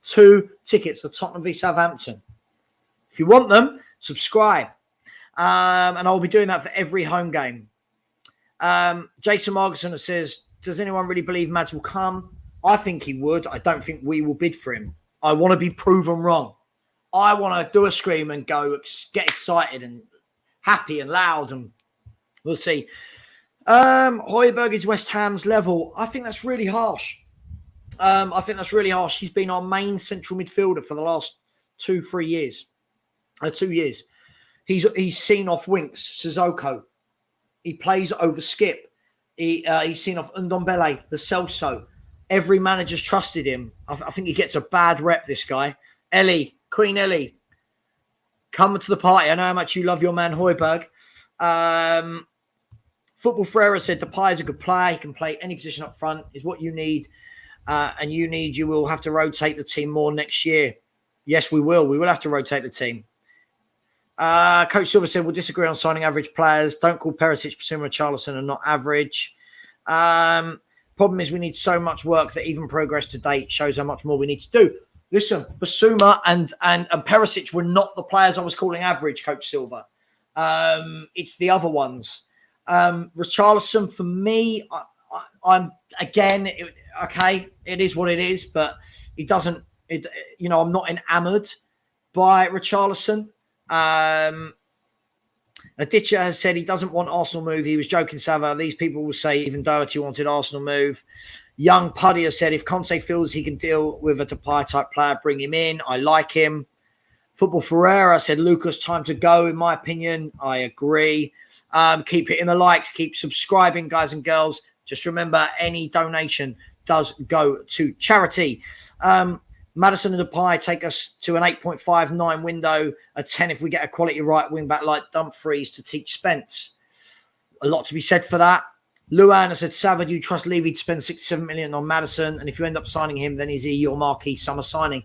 2 tickets for Tottenham v Southampton. If you want them, subscribe. And I'll be doing that for every home game. Jason Margerson says, does anyone really believe Mads will come? I think he would. I don't think we will bid for him. I want to be proven wrong. I want to do a scream and go get excited and happy and loud, and we'll see. Højbjerg is West Ham's level. I think that's really harsh. He's been our main central midfielder for the last 2 years. 2 years. He's seen off Winks, Sissoko. He plays over Skip. He's seen off Ndombele, the Celso. every manager's trusted him. I think he gets a bad rep, this guy. Ellie, Queen Ellie, come to the party. I know how much you love your man Højbjerg. Football Ferreira said Depay is a good player. He can play any position up front. Is what you need. You will have to rotate the team more next year. Yes, we will. We will have to rotate the team. Coach Silver said we'll disagree on signing average players. Don't call Perisic, Basuma, Richarlison are not average. Problem is we need so much work that even progress to date shows how much more we need to do. Listen, Basuma and Perisic were not the players I was calling average, Coach Silver. It's the other ones. Richarlison, for me, I'm again, it is what it is, but it doesn't, I'm not enamored by Richarlison. Aditya has said he doesn't want Arsenal move. He was joking, Savva. These people will say even Doherty wanted Arsenal move. Young Puddy has said if Conte feels he can deal with a Depay type player, bring him in. I like him. Football Ferreira said Lucas, time to go, in my opinion. I agree. Keep hitting the likes. Keep subscribing, guys and girls. Just remember, any donation does go to charity. Maddison and Depay take us to an 8.59 window, a 10 if we get a quality right wing back like Dumfries to teach Spence. A lot to be said for that. Luan has said, Savva, do you trust Levy to spend 6-7 million on Maddison? And if you end up signing him, then is he your marquee summer signing?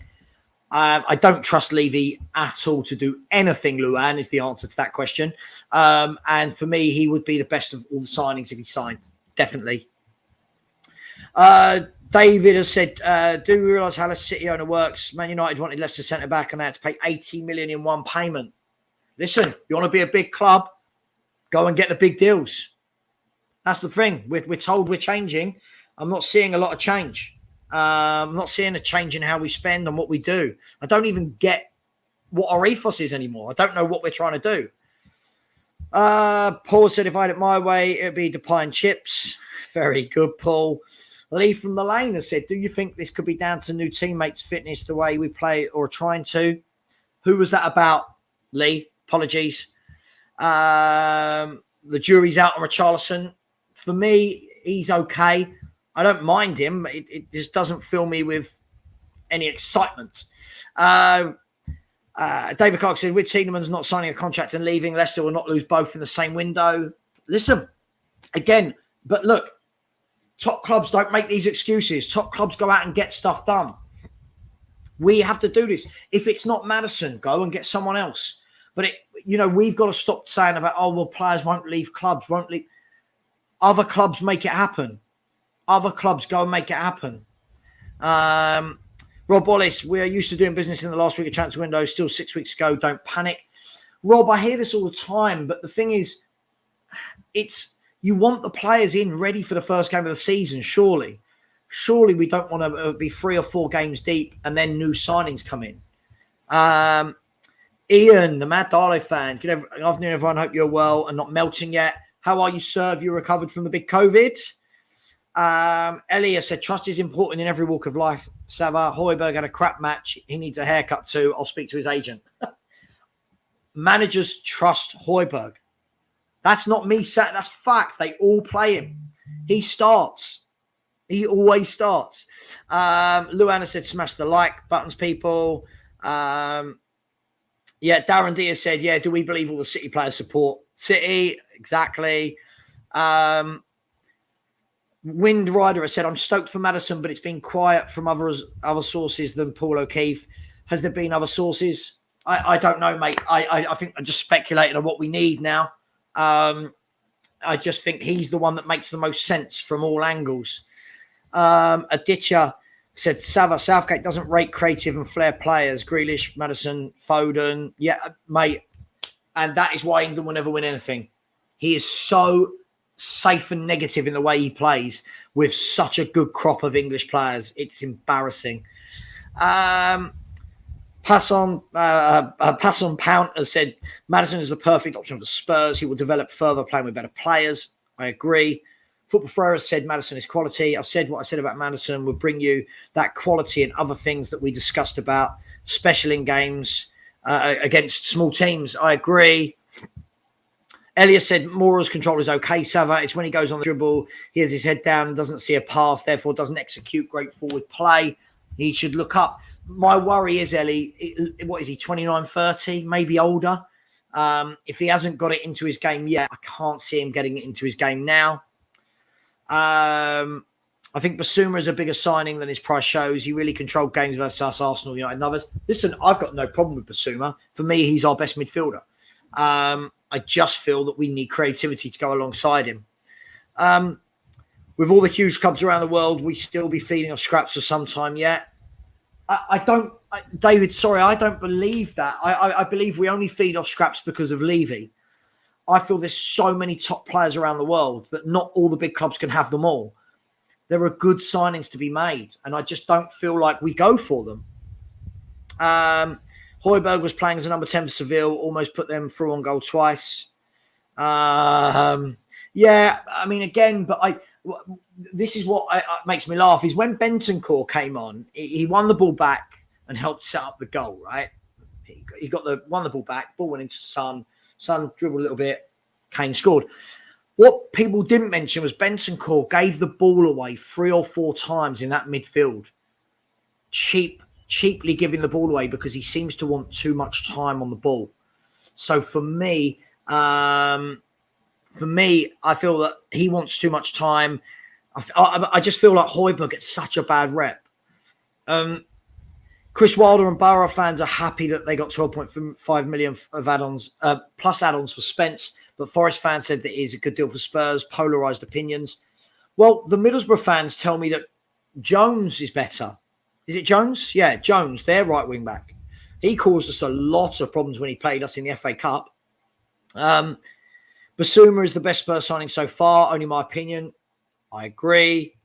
I don't trust Levy at all to do anything, Luan, is the answer to that question. And for me, he would be the best of all the signings if he signed. Definitely. David has said, do you realise how the City owner works? Man United wanted Leicester centre-back and they had to pay 80 million in one payment. Listen, you want to be a big club, go and get the big deals. That's the thing. We're told we're changing. I'm not seeing a lot of change. I'm not seeing a change in how we spend and what we do. I don't even get what our ethos is anymore. I don't know what we're trying to do. Paul said, if I had it my way, it would be Depay and chips. Very good, Paul. Lee from the Lane has said, do you think this could be down to new teammates' fitness, the way we play or trying to? Who was that about, Lee? Apologies. The jury's out on Richarlison. For me, he's okay. I don't mind him. It just doesn't fill me with any excitement. David Clark said, with Tielemans not signing a contract and leaving, Leicester will not lose both in the same window. Listen, again, but look, top clubs don't make these excuses. Top clubs go out and get stuff done. We have to do this. If it's not Maddison, go and get someone else. But, we've got to stop saying about, players won't leave clubs, won't leave. Other clubs make it happen. Other clubs go and make it happen. Rob Wallace, we're used to doing business in the last week of transfer window, still 6 weeks ago. Don't panic. Rob, I hear this all the time, but the thing is, you want the players in ready for the first game of the season, surely. Surely we don't want to be 3 or 4 games deep and then new signings come in. Ian, the Mad Darlow fan. Good afternoon, everyone. Hope you're well and not melting yet. How are you, sir? Have you recovered from the big COVID? Elliot said, trust is important in every walk of life. Savva, Højbjerg had a crap match. He needs a haircut too. I'll speak to his agent. Managers trust Højbjerg. That's not me saying, that's fact. They all play him. He starts. He always starts. Luana said, smash the like buttons, people. Darren Diaz said, do we believe all the City players support City? Exactly. Wind Rider has said, I'm stoked for Maddison, but it's been quiet from other sources than Paul O'Keefe. Has there been other sources? I don't know, mate. I think I'm just speculating on what we need now. I just think he's the one that makes the most sense from all angles. Aditya said, Southgate doesn't rate creative and flair players. Grealish, Maddison, Foden. Yeah, mate. And that is why England will never win anything. He is so safe and negative in the way he plays with such a good crop of English players. It's embarrassing. Pass on Pound has said, Maddison is the perfect option for Spurs. He will develop further playing with better players. I agree. Football Ferreira said Maddison is quality. I've said what I said about Maddison will bring you that quality and other things that we discussed about, especially in games against small teams. I agree. Elliot said Mora's control is okay, Savva. It's when he goes on the dribble, he has his head down and doesn't see a pass, therefore doesn't execute great forward play. He should look up. My worry is, Ellie, what is he, 29, 30, maybe older? If he hasn't got it into his game yet, I can't see him getting it into his game now. I think Basuma is a bigger signing than his price shows. He really controlled games versus us, Arsenal, United and others. Listen, I've got no problem with Basuma. For me, he's our best midfielder. I just feel that we need creativity to go alongside him. With all the huge clubs around the world, we still be feeding off scraps for some time yet. David, sorry, I don't believe that. I believe we only feed off scraps because of Levy. I feel there's so many top players around the world that not all the big clubs can have them all. There are good signings to be made, and I just don't feel like we go for them. Højbjerg was playing as a number 10 for Seville, almost put them through on goal twice. Yeah, I mean, again, but this is what makes me laugh, is when Bentancur came on, he won the ball back and helped set up the goal, right? He won the ball back, ball went into Son dribbled a little bit, Kane scored. What people didn't mention was Bentancur gave the ball away 3 or 4 times in that midfield. Cheaply giving the ball away because he seems to want too much time on the ball. So for me, I feel that he wants too much time. I just feel like Højbjerg gets such a bad rep. Chris Wilder and Borough fans are happy that they got 12.5 million of add-ons, plus add-ons for Spence. But Forest fans said that it is a good deal for Spurs. Polarised opinions. Well, the Middlesbrough fans tell me that Jones is better. Is it Jones? Yeah, Jones, their right wing back. He caused us a lot of problems when he played us in the FA Cup. Basuma is the best Spurs signing so far, only my opinion. I agree.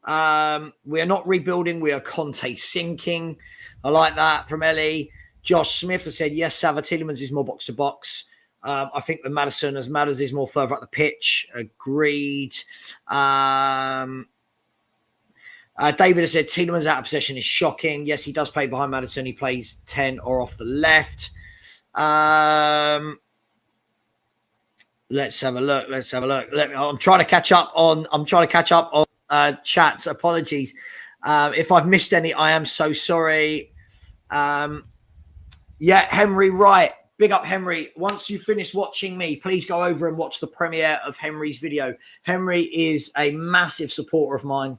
We are not rebuilding. We are Conte sinking. I like that from Ellie. Josh Smith has said, yes, Savva Tielemans is more box-to-box. I think the Maddison is more further up the pitch. Agreed. David has said Tielemans out of possession is shocking. Yes, he does play behind Maddison. He plays 10 or off the left. Let's have a look. I'm trying to catch up on chats. Apologies. If I've missed any, I am so sorry. Henry Wright. Big up, Henry. Once you finish watching me, please go over and watch the premiere of Henry's video. Henry is a massive supporter of mine.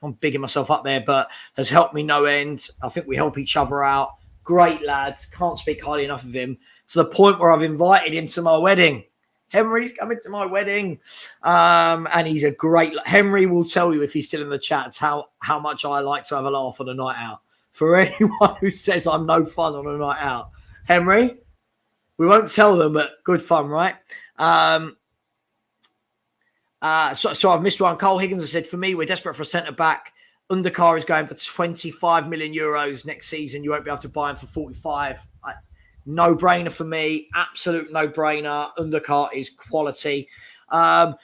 I'm bigging myself up there, but has helped me no end. I think we help each other out. Great lads. Can't speak highly enough of him, to the point where I've invited him to my wedding. Henry's coming to my wedding. And he's a great... Henry will tell you, if he's still in the chats, how much I like to have a laugh on a night out. For anyone who says I'm no fun on a night out. Henry, we won't tell them, but good fun, right? So I've missed one. Cole Higgins has said, for me, we're desperate for a centre-back. Undercar is going for 25 million euros next season. You won't be able to buy him for 45. No-brainer for me. Absolute no-brainer. Undercar is quality. Can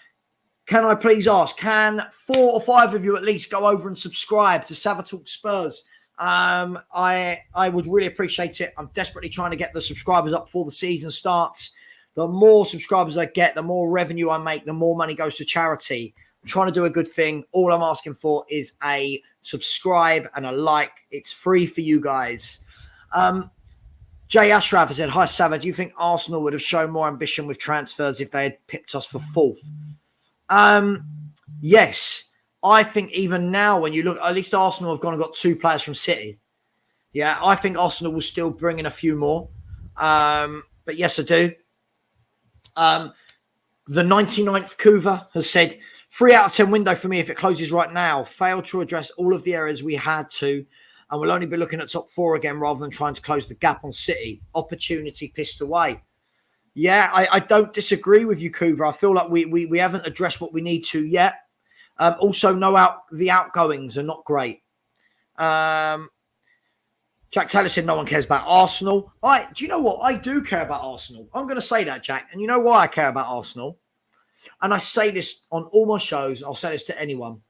I please ask, can 4 or 5 of you at least go over and subscribe to Savva Talks Spurs? I would really appreciate it. I'm desperately trying to get the subscribers up before the season starts. The more subscribers I get, the more revenue I make, the more money goes to charity. I'm trying to do a good thing. All I'm asking for is a subscribe and a like. It's free for you guys. Jay Ashraf has said, hi, Savva, do you think Arsenal would have shown more ambition with transfers if they had pipped us for 4th? Yes. I think even now, when you look, at least Arsenal have gone and got 2 players from City. Yeah, I think Arsenal will still bring in a few more. But yes, I do. The 99th Kuva has said, 3 out of 10 window for me if it closes right now. Failed to address all of the areas we had to, and we'll only be looking at top 4 again rather than trying to close the gap on City. Opportunity pissed away. Yeah, I don't disagree with you, Kuva. I feel like we haven't addressed what we need to yet. Also, the outgoings are not great. Jack Taylor said no one cares about Arsenal. Do you know what? I do care about Arsenal. I'm going to say that, Jack. And you know why I care about Arsenal? And I say this on all my shows. I'll say this to anyone.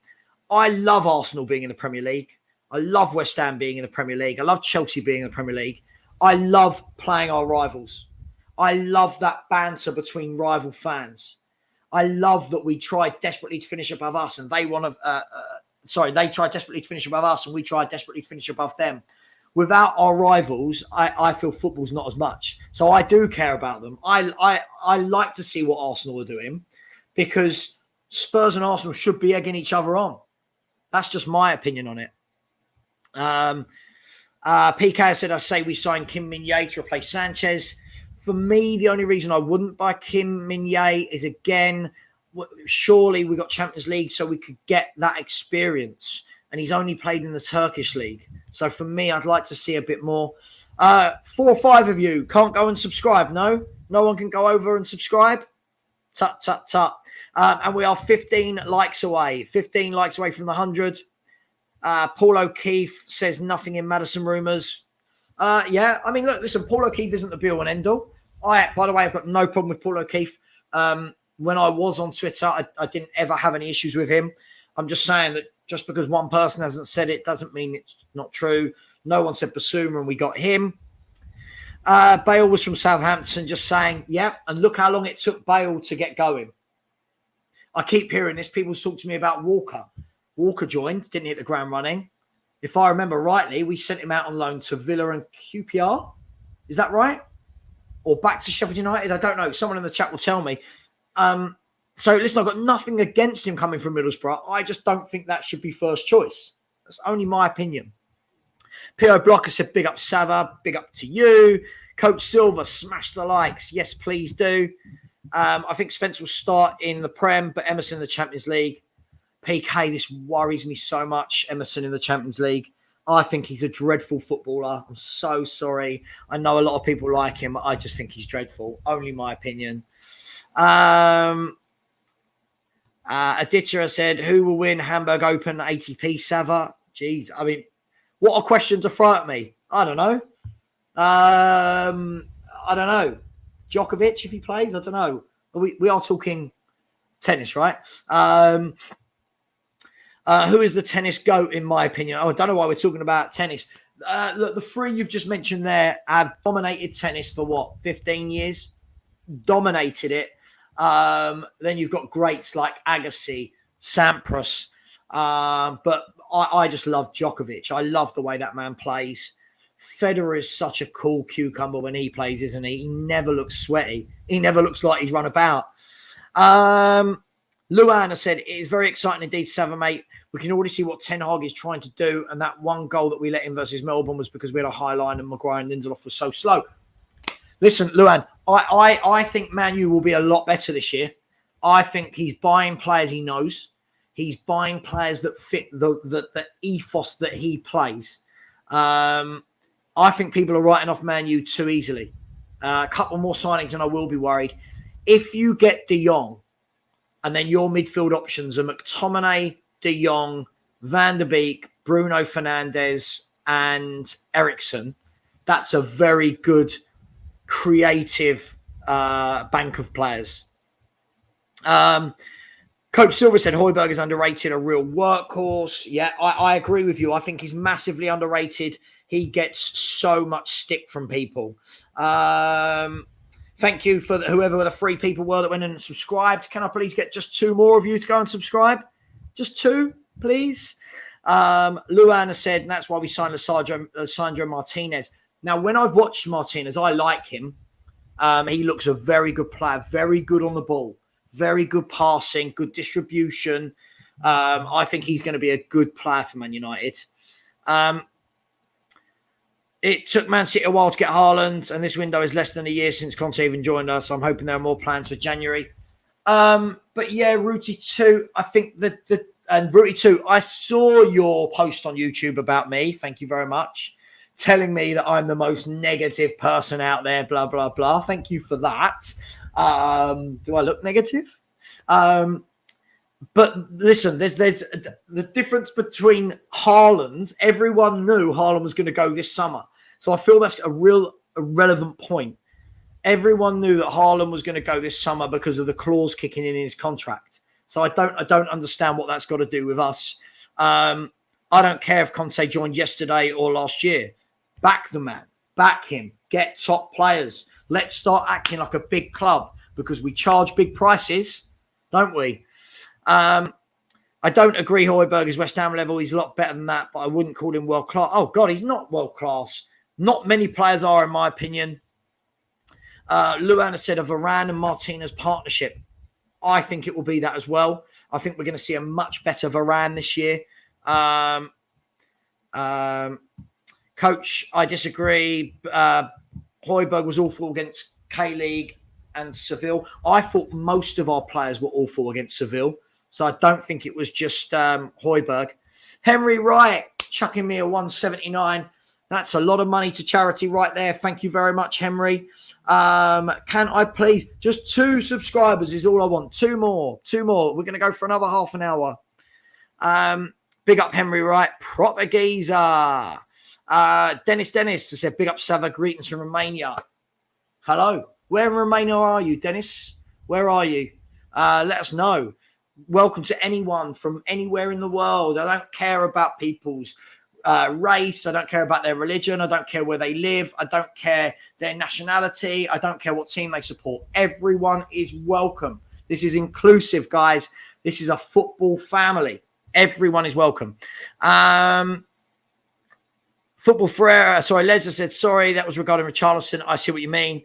I love Arsenal being in the Premier League. I love West Ham being in the Premier League. I love Chelsea being in the Premier League. I love playing our rivals. I love that banter between rival fans. I love that we tried desperately to finish above us and they want to, they tried desperately to finish above us and we tried desperately to finish above them. Without our rivals, I feel football's not as much. So I do care about them. I like to see what Arsenal are doing because Spurs and Arsenal should be egging each other on. That's just my opinion on it. PK said, I say we signed Kim Min-jae to replace Sanchez. For me, the only reason I wouldn't buy Kim Min-jae is, again, surely we got Champions League so we could get that experience. And he's only played in the Turkish league. So for me, I'd like to see a bit more. 4 or 5 of you can't go and subscribe. No one can go over and subscribe. Tut, tut, tut. And we are 15 likes away. 15 likes away from the 100. Paul O'Keefe says nothing in Maddison rumours. Yeah, I mean, look, listen, Paul O'Keefe isn't the be-all and end-all. By the way, I've got no problem with Paul O'Keefe. When I was on Twitter, I didn't ever have any issues with him. I'm just saying that just because one person hasn't said it doesn't mean it's not true. No one said Basuma and we got him. Bale was from Southampton, just saying, yeah, and look how long it took Bale to get going. I keep hearing this. People talk to me about Walker. Walker joined, didn't hit the ground running. If I remember rightly, we sent him out on loan to Villa and QPR. Is that right? Or back to Sheffield United? I don't know. Someone in the chat will tell me. So, listen, I've got nothing against him coming from Middlesbrough. I just don't think that should be first choice. That's only my opinion. P.O. Blocker said, big up Savva, big up to you. Coach Silver, smash the likes. Yes, please do. I think Spence will start in the Prem, but Emerson in the Champions League. PK, this worries me so much, Emerson in the Champions League. I think he's a dreadful footballer. I'm so sorry. I know a lot of people like him. I just think he's dreadful. Only my opinion. Aditya said, who will win Hamburg Open ATP, Savva? Jeez, I mean, what a question to throw at me. I don't know. I don't know. Djokovic, if he plays, I don't know. We are talking tennis, right? Who is the tennis GOAT, in my opinion? Oh, I don't know why we're talking about tennis. Look, the 3 you've just mentioned there have dominated tennis for 15 years? Dominated it. Then you've got greats like Agassi, Sampras. But I just love Djokovic. I love the way that man plays. Federer is such a cool cucumber when he plays, isn't he? He never looks sweaty. He never looks like he's run about. Luana said, it is very exciting indeed, Savva, mate. We can already see what Ten Hag is trying to do. And that one goal that we let in versus Melbourne was because we had a high line and Maguire and Lindelof was so slow. Listen, Luan, I think Man U will be a lot better this year. I think he's buying players he knows. He's buying players that fit the ethos that he plays. I think people are writing off Man U too easily. A couple more signings and I will be worried. If you get De Jong and then your midfield options are McTominay, De Jong, Van der Beek, Bruno Fernandes and Eriksen, that's a very good creative bank of players. Coach Silver said Højbjerg is underrated, a real workhorse. Yeah, I agree with you. I think he's massively underrated. He gets so much stick from people. Thank you for whoever the 3 people were that went and subscribed. Can I please get just 2 more of you to go and subscribe? Just 2, please. Luana said, and that's why we signed Sandro Martinez. Now, when I've watched Martinez, I like him. He looks a very good player, very good on the ball, very good passing, good distribution. I think he's going to be a good player for Man United. It took Man City a while to get Haaland, and this window is less than a year since Conte even joined us. So I'm hoping there are more plans for January. But yeah, Rooty 2, I think and Rooty 2, I saw your post on YouTube about me. Thank you very much. Telling me that I'm the most negative person out there, blah, blah, blah. Thank you for that. Do I look negative? But listen, there's the difference between Haaland. Everyone knew Haaland was going to go this summer. So I feel that's a real irrelevant point. Everyone knew that Haaland was going to go this summer because of the clause kicking in his contract. So I don't understand what that's got to do with us. I don't care if Conte joined yesterday or last year. Back the man. Back him. Get top players. Let's start acting like a big club because we charge big prices, don't we? I don't agree Højbjerg is West Ham level. He's a lot better than that, but I wouldn't call him world class. Oh, God, he's not world class. Not many players are, in my opinion. Luan has said a Varane and Martinez partnership. I think it will be that as well. I think we're going to see a much better Varane this year. Coach, I disagree. Højbjerg was awful against K-League and Seville. I thought most of our players were awful against Seville. So I don't think it was just Højbjerg. Henry Wright chucking me a 179. That's a lot of money to charity right there. Thank you very much, Henry. Can I please? Just 2 subscribers is all I want. 2 more. We're going to go for another half an hour. Big up Henry Wright. Proper geezer. Dennis said, big up Savva. Greetings from Romania. Hello. Where in Romania are you, Dennis? Where are you? Let us know. Welcome to anyone from anywhere in the world. I don't care about people's race. I don't care about their religion. I don't care where they live. I don't care their nationality. I don't care what team they support. Everyone is welcome. This is inclusive, guys. This is a football family. Everyone is welcome. Football Ferreira. Sorry, Leslie said, sorry, that was regarding Richarlison. I see what you mean.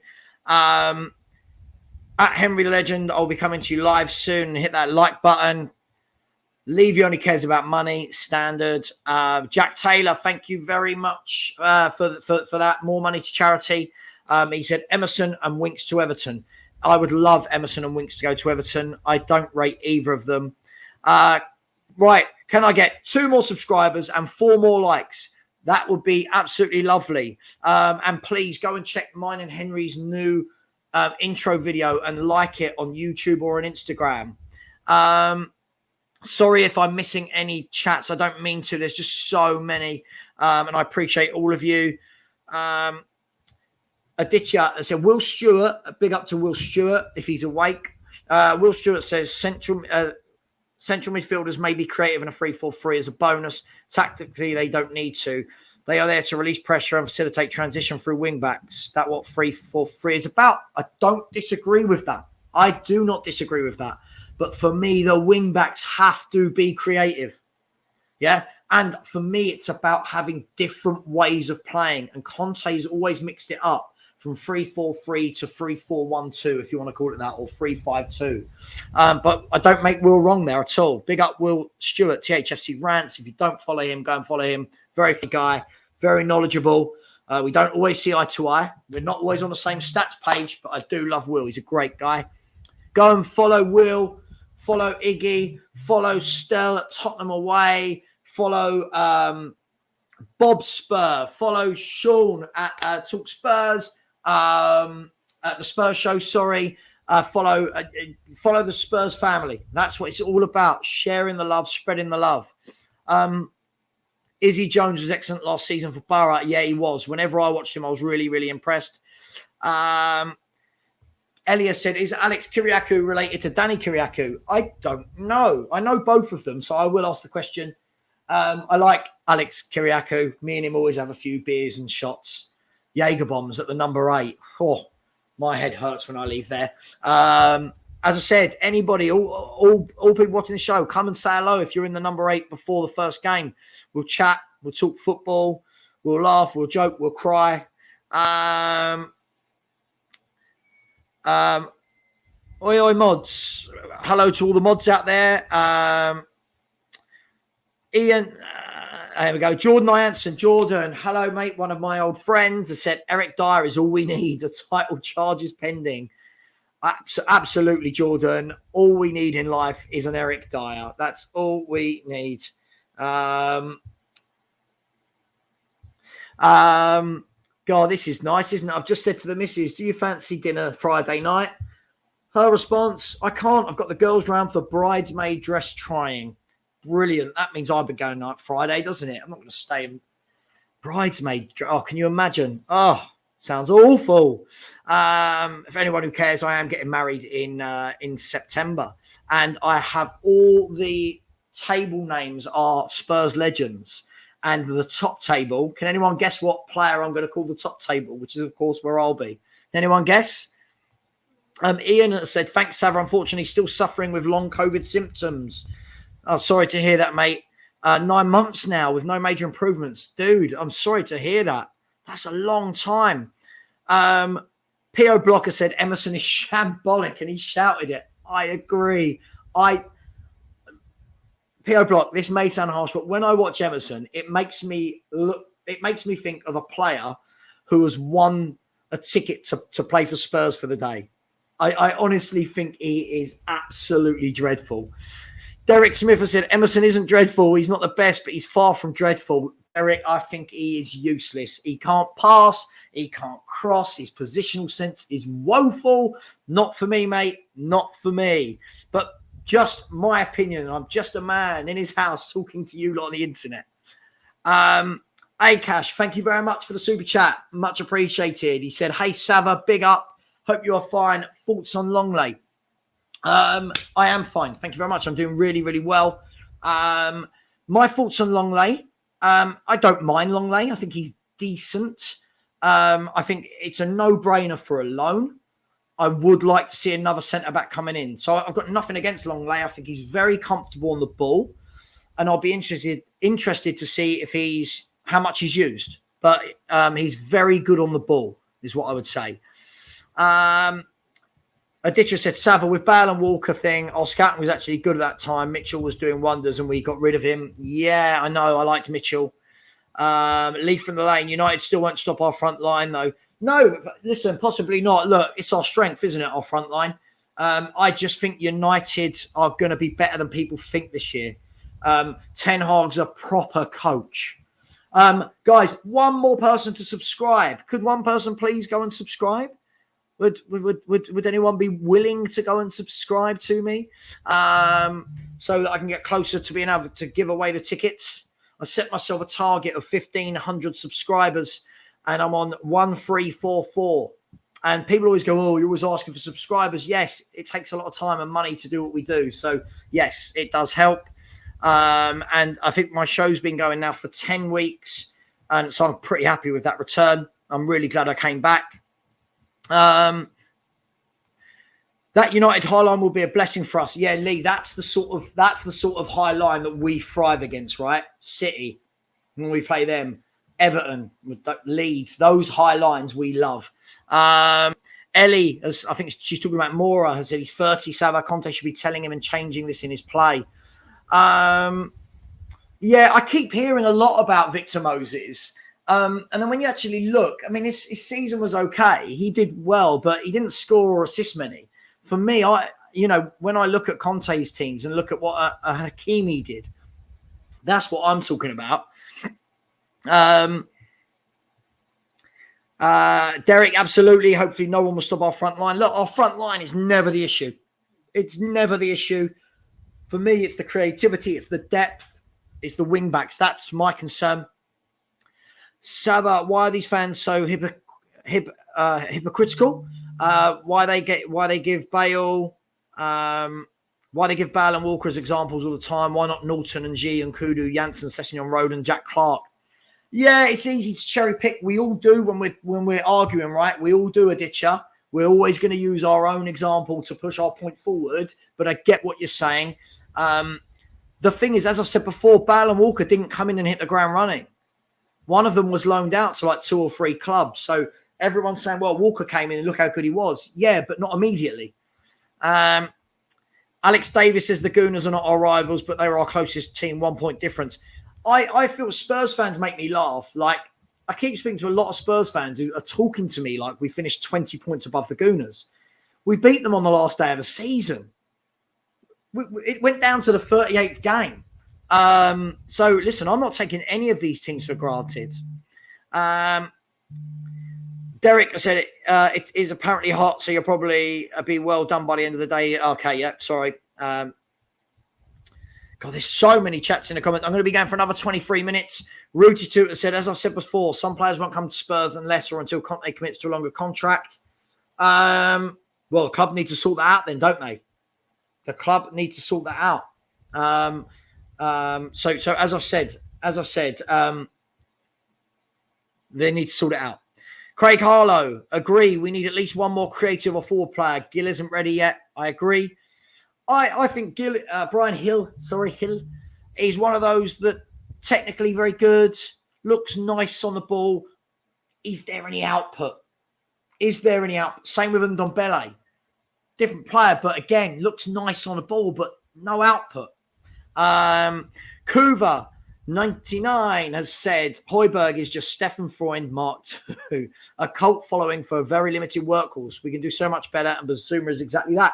At Henry the Legend, I'll be coming to you live soon. Hit that like button. Levy only cares about money. Standard. Jack Taylor, thank you very much for that. More money to charity. He said Emerson and Winks to Everton. I would love Emerson and Winks to go to Everton. I don't rate either of them. Right. Can I get 2 more subscribers and 4 more likes? That would be absolutely lovely. And please go and check mine and Henry's new intro video and like it on YouTube or on Instagram. Sorry if I'm missing any chats. I don't mean to. There's just so many. And I appreciate all of you. Aditya said, Will Stewart, big up to Will Stewart if he's awake. Will Stewart says, central midfielders may be creative in a 3-4-3 as a bonus. Tactically, they don't need to. They are there to release pressure and facilitate transition through wing-backs. That's what 3-4-3 is about. I don't disagree with that. I do not disagree with that. But for me, the wing-backs have to be creative. Yeah? And for me, it's about having different ways of playing. And Conte's always mixed it up from 3-4-3 to 3-4-1-2, if you want to call it that, or 3-5-2. But I don't make Will wrong there at all. Big up Will Stewart, THFC Rants. If you don't follow him, go and follow him. Very funny guy, very knowledgeable. We don't always see eye to eye. We're not always on the same stats page, but I do love Will. He's a great guy. Go and follow Will, follow Iggy, follow Stell at Tottenham Away, follow Bob Spur, follow Sean at Talk Spurs, at the Spurs Show, sorry. Follow the Spurs family. That's what it's all about, sharing the love, spreading the love. Izzy Jones was excellent last season for Borough. Yeah, he was. Whenever I watched him, I was really, really impressed. Elia said, is Alex Kiriakou related to Danny Kiriakou? I don't know. I know both of them, so I will ask the question. I like Alex Kiriakou. Me and him always have a few beers and shots. Jaeger bombs at the number 8. Oh, my head hurts when I leave there. As I said, anybody, all people watching the show, come and say hello if you're in the number 8 before the first game. We'll chat, we'll talk football, we'll laugh, we'll joke, we'll cry. Oi mods. Hello to all the mods out there. Ian, there we go. Jordan Ianson. Jordan, hello, mate. One of my old friends has said Eric Dyer is all we need. A title charges pending. Absolutely, Jordan. All we need in life is an Eric Dyer. That's all we need. God, this is nice, isn't it? I've just said to the missus, do you fancy dinner Friday night? Her response, I can't. I've got the girls round for bridesmaid dress trying. Brilliant. That means I'll be going out Friday, doesn't it? I'm not going to stay in bridesmaid. Oh, can you imagine? Oh, sounds awful. If anyone who cares, I am getting married in September, and I have all the table names are Spurs legends, and the top table. Can anyone guess what player I'm going to call the top table? Which is, of course, where I'll be. Anyone guess? Ian said, thanks, Savva. Unfortunately, still suffering with long COVID symptoms. Oh, sorry to hear that, mate. 9 months now with no major improvements. Dude, I'm sorry to hear that. That's a long time. P.O. Blocker said, Emerson is shambolic, and he shouted it. I agree. P.O. Block, this may sound harsh, but when I watch Emerson, it makes me think of a player who has won a ticket to play for Spurs for the day. I honestly think he is absolutely dreadful. Derek Smith has said, Emerson isn't dreadful. He's not the best, but he's far from dreadful. Derek, I think he is useless. He can't pass. He can't cross. His positional sense is woeful. Not for me, mate. Not for me. But just my opinion. I'm just a man in his house talking to you lot on the internet. Akash, thank you very much for the super chat. Much appreciated. He said, hey, Savva, big up. Hope you are fine. Thoughts on Longley? I am fine. Thank you very much. I'm doing really, really well. My thoughts on Longley. I don't mind Longley. I think he's decent. I think it's a no-brainer for a loan. I would like to see another centre-back coming in. So I've got nothing against Longley. I think he's very comfortable on the ball. And I'll be interested to see how much he's used. But he's very good on the ball, is what I would say. Aditya said, Savva, with Bale and Walker thing, our scouting was actually good at that time. Mitchell was doing wonders and we got rid of him. Yeah, I know. I liked Mitchell. Lead from the lane. United still won't stop our front line, though. No, listen, possibly not. Look, it's our strength, isn't it, our front line? I just think United are going to be better than people think this year. Ten Hag's a proper coach. Guys, one more person to subscribe. Could one person please go and subscribe? Would anyone be willing to go and subscribe to me so that I can get closer to being able to give away the tickets? I set myself a target of 1,500 subscribers and I'm on 1,344. And people always go, oh, you're always asking for subscribers. Yes, it takes a lot of time and money to do what we do. So, yes, it does help. And I think my show's been going now for 10 weeks. And so I'm pretty happy with that return. I'm really glad I came back. That United high line will be a blessing for us. Yeah, Lee, that's the sort of high line that we thrive against, right? City, when we play them, Everton, Leeds, those high lines we love. Ellie, I think she's talking about Mora, has said he's 30. Savva Conte should be telling him and changing this in his play. Yeah, I keep hearing a lot about Victor Moses. And then when you actually look, I mean, his season was okay. He did well, but he didn't score or assist many. For me, when I look at Conte's teams and look at what a Hakimi did, that's what I'm talking about. Derek, absolutely. Hopefully no one will stop our front line. Look, our front line is never the issue. It's never the issue. For me, it's the creativity, it's the depth, it's the wing backs. That's my concern. Savva, why are these fans so hypocritical? Why they give Bale and Walker as examples all the time? Why not Norton and G and Kudu, Janssen, Sessegnon, Road and Jack Clark? Yeah, it's easy to cherry pick. We all do when we're arguing, right? We all do a ditcher. We're always going to use our own example to push our point forward. But I get what you're saying. The thing is, as I've said before, Bale and Walker didn't come in and hit the ground running. One of them was loaned out to like 2 or 3 clubs. So everyone's saying, well, Walker came in and look how good he was. Yeah, but not immediately. Alex Davis says the Gooners are not our rivals, but they were our closest team, 1 point difference. I feel Spurs fans make me laugh. Like, I keep speaking to a lot of Spurs fans who are talking to me like we finished 20 points above the Gooners. We beat them on the last day of the season. It went down to the 38th game. So, listen, I'm not taking any of these teams for granted. Derek said it is apparently hot, so you'll probably be well done by the end of the day. Okay, yeah, sorry. God, there's so many chats in the comments. I'm going to be going for another 23 minutes. Rooty Tutor said, as I've said before, some players won't come to Spurs unless or until Conte commits to a longer contract. Well, the club need to sort that out then, don't they? The club need to sort that out. So as I've said, they need to sort it out. Craig Harlow, agree. We need at least one more creative or forward player. Gill isn't ready yet. I agree. I think Brian Hill, he's one of those that technically very good, looks nice on the ball. Is there any output? Same with Ndombele. Different player, but again, looks nice on the ball, but no output. Kuva, 99, has said, Højbjerg is just Stefan Freund Mark II, a cult following for a very limited workhorse. We can do so much better, and Bazuma is exactly that.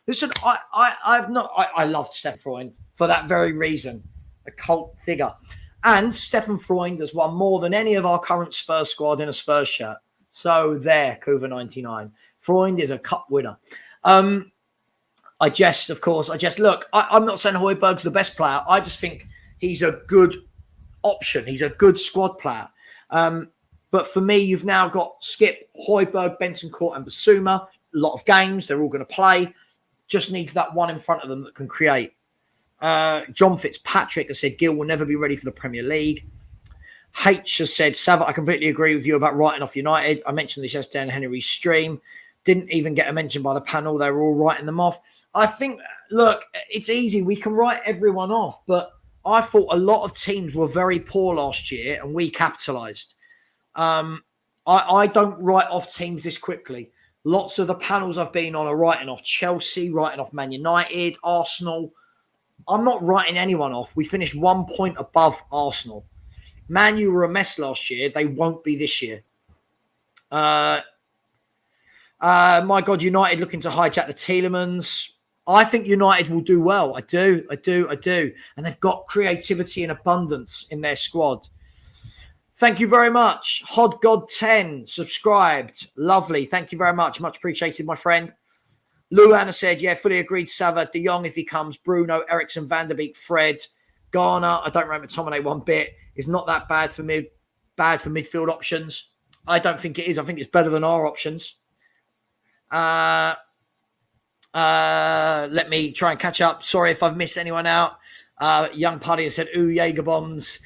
Listen, I loved Stefan Freund for that very reason, a cult figure. And Stefan Freund has won more than any of our current Spurs squad in a Spurs shirt. So there, Kuva 99. Freund is a cup winner. I jest, of course. Look, I'm not saying Højbjerg's the best player. I just think he's a good option. He's a good squad player. But for me, you've now got Skip, Højbjerg, Bentancur, and Bazuma. A lot of games. They're all going to play. Just needs that one in front of them that can create. John Fitzpatrick has said Gill will never be ready for the Premier League. H has said, Savva, I completely agree with you about writing off United. I mentioned this yesterday in Henry's stream. Didn't even get a mention by the panel. They were all writing them off. I think, look, it's easy. We can write everyone off. But I thought a lot of teams were very poor last year and we capitalised. I don't write off teams this quickly. Lots of the panels I've been on are writing off Chelsea, writing off Man United, Arsenal. I'm not writing anyone off. We finished 1 point above Arsenal. Man U were a mess last year. They won't be this year. My God, United looking to hijack the Tielemans. I think United will do well. I do. And they've got creativity and abundance in their squad. Thank you very much. Hod God 10 subscribed. Lovely. Thank you very much. Much appreciated, my friend. Luana said, yeah, fully agreed, Savva. De Jong, if he comes, Bruno, Ericsson, Van der Beek, Fred, Garner. I don't remember McTominay one bit. It's not that bad for midfield options. I don't think it is. I think it's better than our options. Let me try and catch up. Sorry if I've missed anyone out. Young Puddy has said, ooh, Jaeger bombs.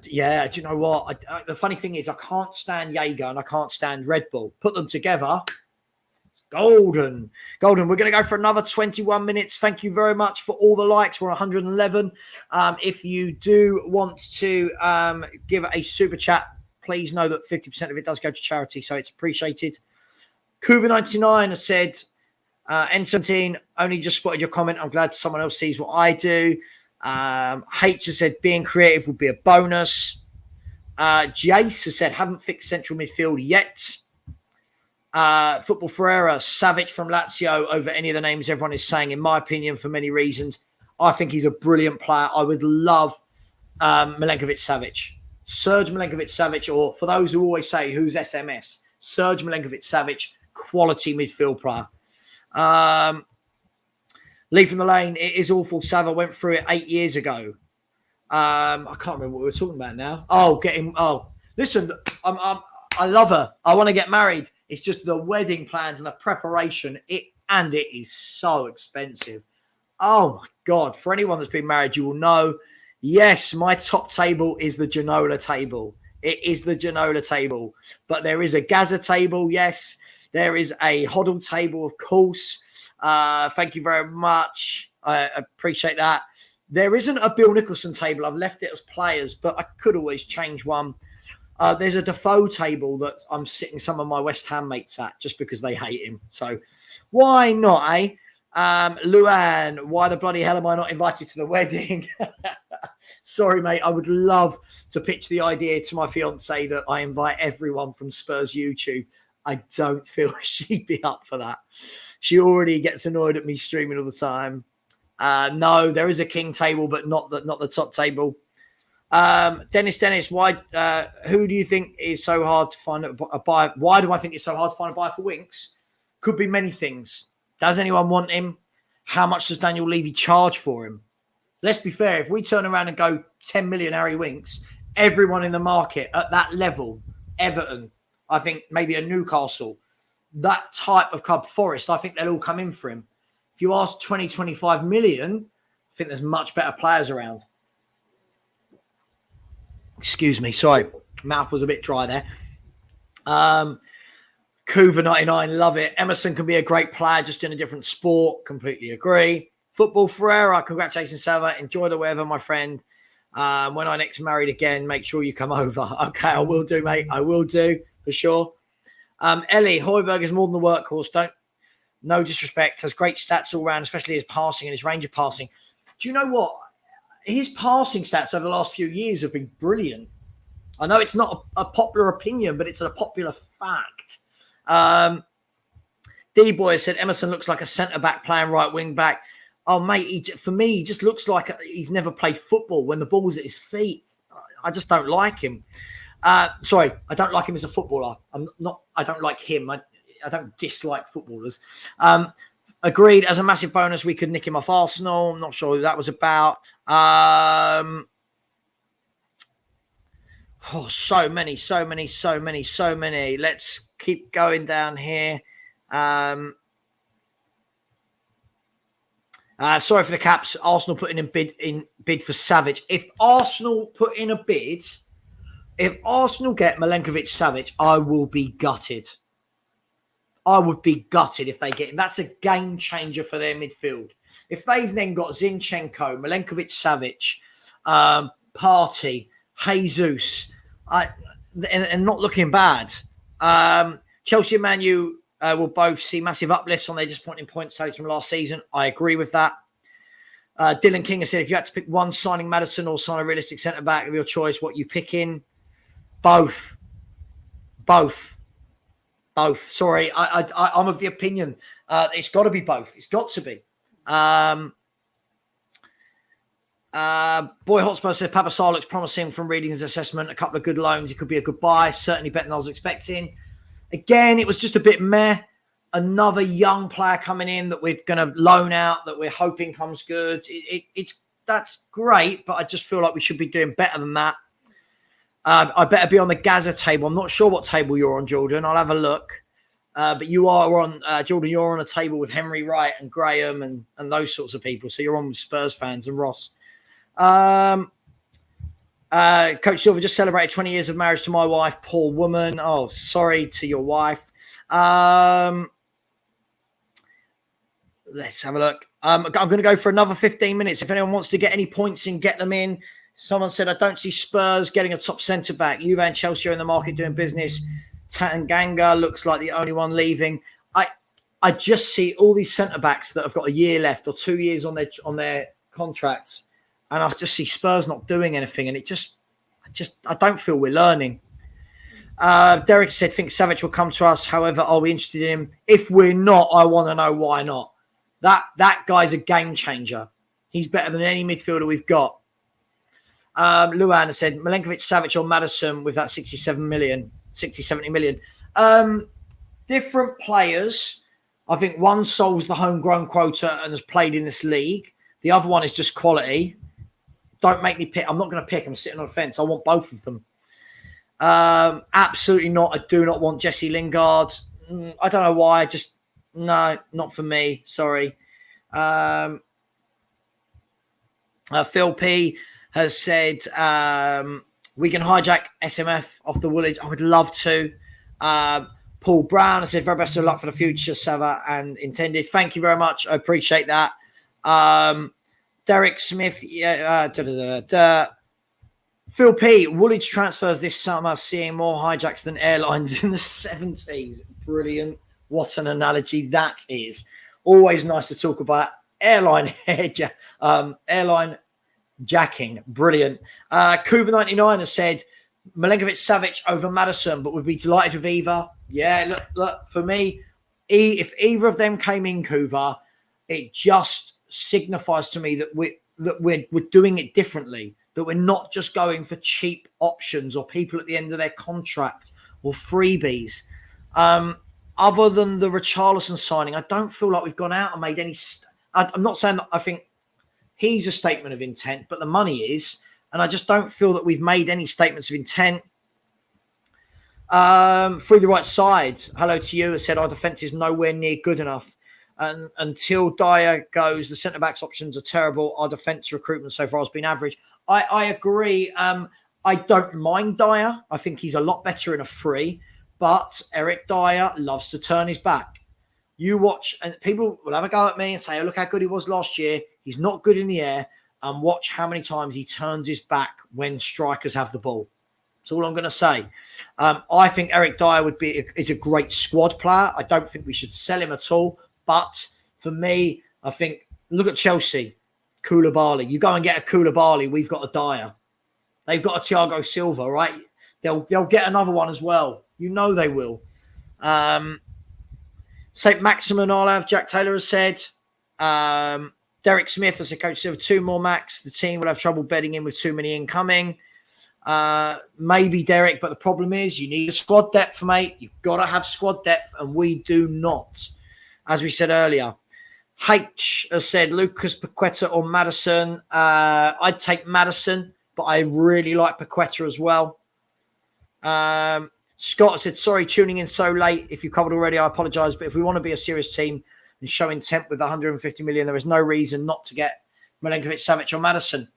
Yeah, do you know what? The funny thing is I can't stand Jaeger and I can't stand Red Bull. Put them together. Golden. We're going to go for another 21 minutes. Thank you very much for all the likes. We're 111. If you do want to give a super chat, please know that 50% of it does go to charity, so it's appreciated. Kuva99 has said, N17, only just spotted your comment. I'm glad someone else sees what I do. H has said, being creative would be a bonus. Jace has said, haven't fixed central midfield yet. Football Ferreira, Savic from Lazio over any of the names everyone is saying, in my opinion, for many reasons. I think he's a brilliant player. I would love Milenkovic-Savic. Serge Milenkovic-Savic, or for those who always say, who's SMS? Serge Milenkovic-Savic, quality midfield player. Lee from the Lane, it is awful. Savva went through it 8 years ago. I can't remember what we were talking about now. Listen, I love her. I want to get married. It's just the wedding plans and the preparation. It is so expensive. Oh my God. For anyone that's been married, you will know. Yes, my top table is the Ginola table. It is the Ginola table. But there is a Gaza table, yes. There is a Hoddle table, of course. Thank you very much. I appreciate that. There isn't a Bill Nicholson table. I've left it as players, but I could always change one. There's a Defoe table that I'm sitting some of my West Ham mates at just because they hate him. So why not, eh? Luan, why the bloody hell am I not invited to the wedding? Sorry, mate. I would love to pitch the idea to my fiance that I invite everyone from Spurs YouTube. I don't feel she'd be up for that. She already gets annoyed at me streaming all the time. No, there is a king table, but not the top table. Dennis, why? Who do you think is so hard to find a buyer? Why do I think it's so hard to find a buyer for Winks? Could be many things. Does anyone want him? How much does Daniel Levy charge for him? Let's be fair. If we turn around and go 10 million Harry Winks, everyone in the market at that level, Everton, I think maybe a Newcastle, that type of club, Forest, I think they'll all come in for him. If you ask 20, 25 million, I think there's much better players around. Excuse me. Sorry. Mouth was a bit dry there. Couva 99, love it. Emerson can be a great player, just in a different sport. Completely agree. Football Ferreira, congratulations, Savva. Enjoy the weather, my friend. When I next married again, make sure you come over. Okay, I will do, mate. I will do, for sure. Ellie, Højbjerg is more than the workhorse. No disrespect. Has great stats all round, especially his passing and his range of passing. Do you know what? His passing stats over the last few years have been brilliant. I know it's not a popular opinion, but it's a popular fact. D-Boy said Emerson looks like a centre-back playing right wing-back. Oh, mate, for me, he just looks like he's never played football when the ball's at his feet. I just don't like him. Sorry, I don't like him as a footballer. I don't like him. I don't dislike footballers. Agreed. As a massive bonus, we could nick him off Arsenal. I'm not sure who that was about. So many. Let's keep going down here. Sorry for the caps. Arsenal putting in bid for Savic. If Arsenal put in a bid, if Arsenal get Milenkovic-Savic, I will be gutted. I would be gutted if they get him. That's a game changer for their midfield. If they've then got Zinchenko, Milenkovic-Savic, Partey, Jesus, and not looking bad. Chelsea and Man U will both see massive uplifts on their disappointing point tallies from last season. I agree with that. Dylan King has said, if you had to pick one, signing Maddison or sign a realistic centre-back of your choice, what you picking? Both. Sorry, I'm of the opinion it's got to be both. It's got to be. Boy Hotspur said Papasar looks promising from reading his assessment. A couple of good loans. It could be a good buy. Certainly better than I was expecting. Again, it was just a bit meh. Another young player coming in that we're going to loan out that we're hoping comes good. That's great, but I just feel like we should be doing better than that. I better be on the Gaza table. I'm not sure what table you're on, Jordan. I'll have a look. But you are on, Jordan, you're on a table with Henry Wright and Graham and those sorts of people. So you're on with Spurs fans and Ross. Coach Silver just celebrated 20 years of marriage to my wife. Poor woman. Oh, sorry to your wife. Let's have a look. I'm going to go for another 15 minutes. If anyone wants to get any points in, get them in. Someone said, I don't see Spurs getting a top centre-back. Juve and Chelsea are in the market doing business. Tanganga looks like the only one leaving. I just see all these centre-backs that have got a year left or 2 years on their contracts. And I just see Spurs not doing anything. And I don't feel we're learning. Derek said, think Savic will come to us. However, are we interested in him? If we're not, I want to know why not. That guy's a game changer. He's better than any midfielder we've got. Luan said, Milenkovic-Savic or Maddison with that 70 million. Different players. I think one solves the homegrown quota and has played in this league. The other one is just quality. Don't make me pick. I'm not going to pick. I'm sitting on the fence. I want both of them. Absolutely not. I do not want Jesse Lingard. I don't know why. No, not for me. Sorry. Phil P has said we can hijack SMF off the Woolwich. I would love to. Paul Brown has said very best of luck for the future, Savva and intended. Thank you very much. I appreciate that. Derek Smith. Phil P. Woolwich transfers this summer, seeing more hijacks than airlines in the 70s. Brilliant. What an analogy that is. Always nice to talk about airline jacking. Brilliant. Couva 99 has said Milenkovic-Savic over Maddison, but would be delighted with either. Yeah, look, for me, if either of them came in, Couva, it just signifies to me that we're doing it differently, that we're not just going for cheap options or people at the end of their contract or freebies. Other than the Richarlison signing, I don't feel like we've gone out and made any... I'm not saying that I think he's a statement of intent, but the money is. And I just don't feel that we've made any statements of intent. Through the right side, hello to you, has said our defence is nowhere near good enough. And until Dyer goes, the centre-backs options are terrible. Our defence recruitment so far has been average. I agree. I don't mind Dyer. I think he's a lot better in a free. But Eric Dyer loves to turn his back. You watch, and people will have a go at me and say, oh, look how good he was last year. He's not good in the air. And watch how many times he turns his back when strikers have the ball. That's all I'm going to say. I think Eric Dyer is a great squad player. I don't think we should sell him at all. But for me, I think, look at Chelsea, Koulibaly. You go and get a Koulibaly, we've got a Dyer. They've got a Thiago Silva, right? They'll get another one as well. You know they will. St. Maximin Olive, Jack Taylor has said. Derek Smith, as the coach said, 2 more max. The team will have trouble bedding in with too many incoming. Maybe Derek, but the problem is you need a squad depth, mate. You've got to have squad depth, and we do not. As we said earlier, H has said Lucas Paqueta or Maddison. I'd take Maddison, but I really like Paqueta as well. Scott said, sorry, tuning in so late. If you covered already, I apologise. But if we want to be a serious team and show intent with 150 million, there is no reason not to get Milenkovic, Savic or Maddison,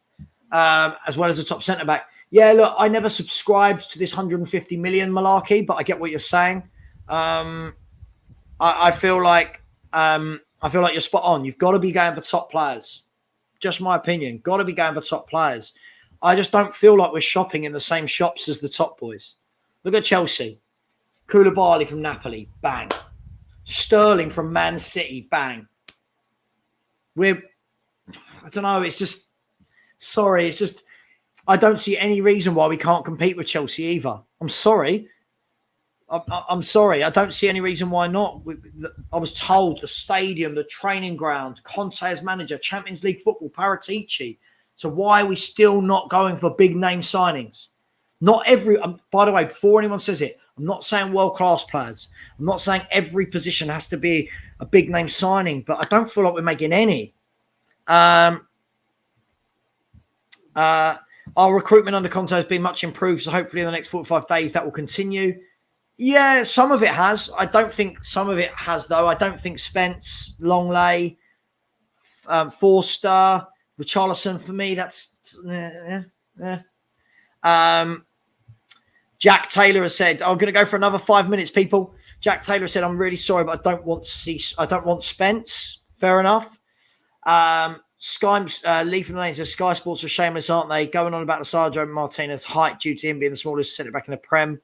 as well as the top centre-back. Yeah, look, I never subscribed to this 150 million malarkey, but I get what you're saying. I feel like you're spot on. You've got to be going for top players. Just my opinion. Got to be going for top players. I just don't feel like we're shopping in the same shops as the top boys. Look at Chelsea. Koulibaly from Napoli, bang. Sterling from Man City, bang. I don't know, it's just, I don't see any reason why we can't compete with Chelsea either. I'm sorry. I'm sorry. I don't see any reason why not. I was told the stadium, the training ground, Conte as manager, Champions League football, Paratici. So why are we still not going for big name signings? Not every, by the way, before anyone says it, I'm not saying world-class players. I'm not saying every position has to be a big name signing, but I don't feel like we're making any. Our recruitment under Conte has been much improved, so hopefully in the next 45 days that will continue. Yeah, some of it has. I don't think some of it has, though. I don't think Spence, Longley, Forster, Richarlison, for me, that's... Jack Taylor has said, I'm going to go for another 5 minutes, people. Jack Taylor said, I'm really sorry, but I don't want Spence. Fair enough. Sky Lee from the Lane says, Sky Sports are shameless, aren't they? Going on about the Sergio Martinez height due to him being the smallest centre back in the Prem.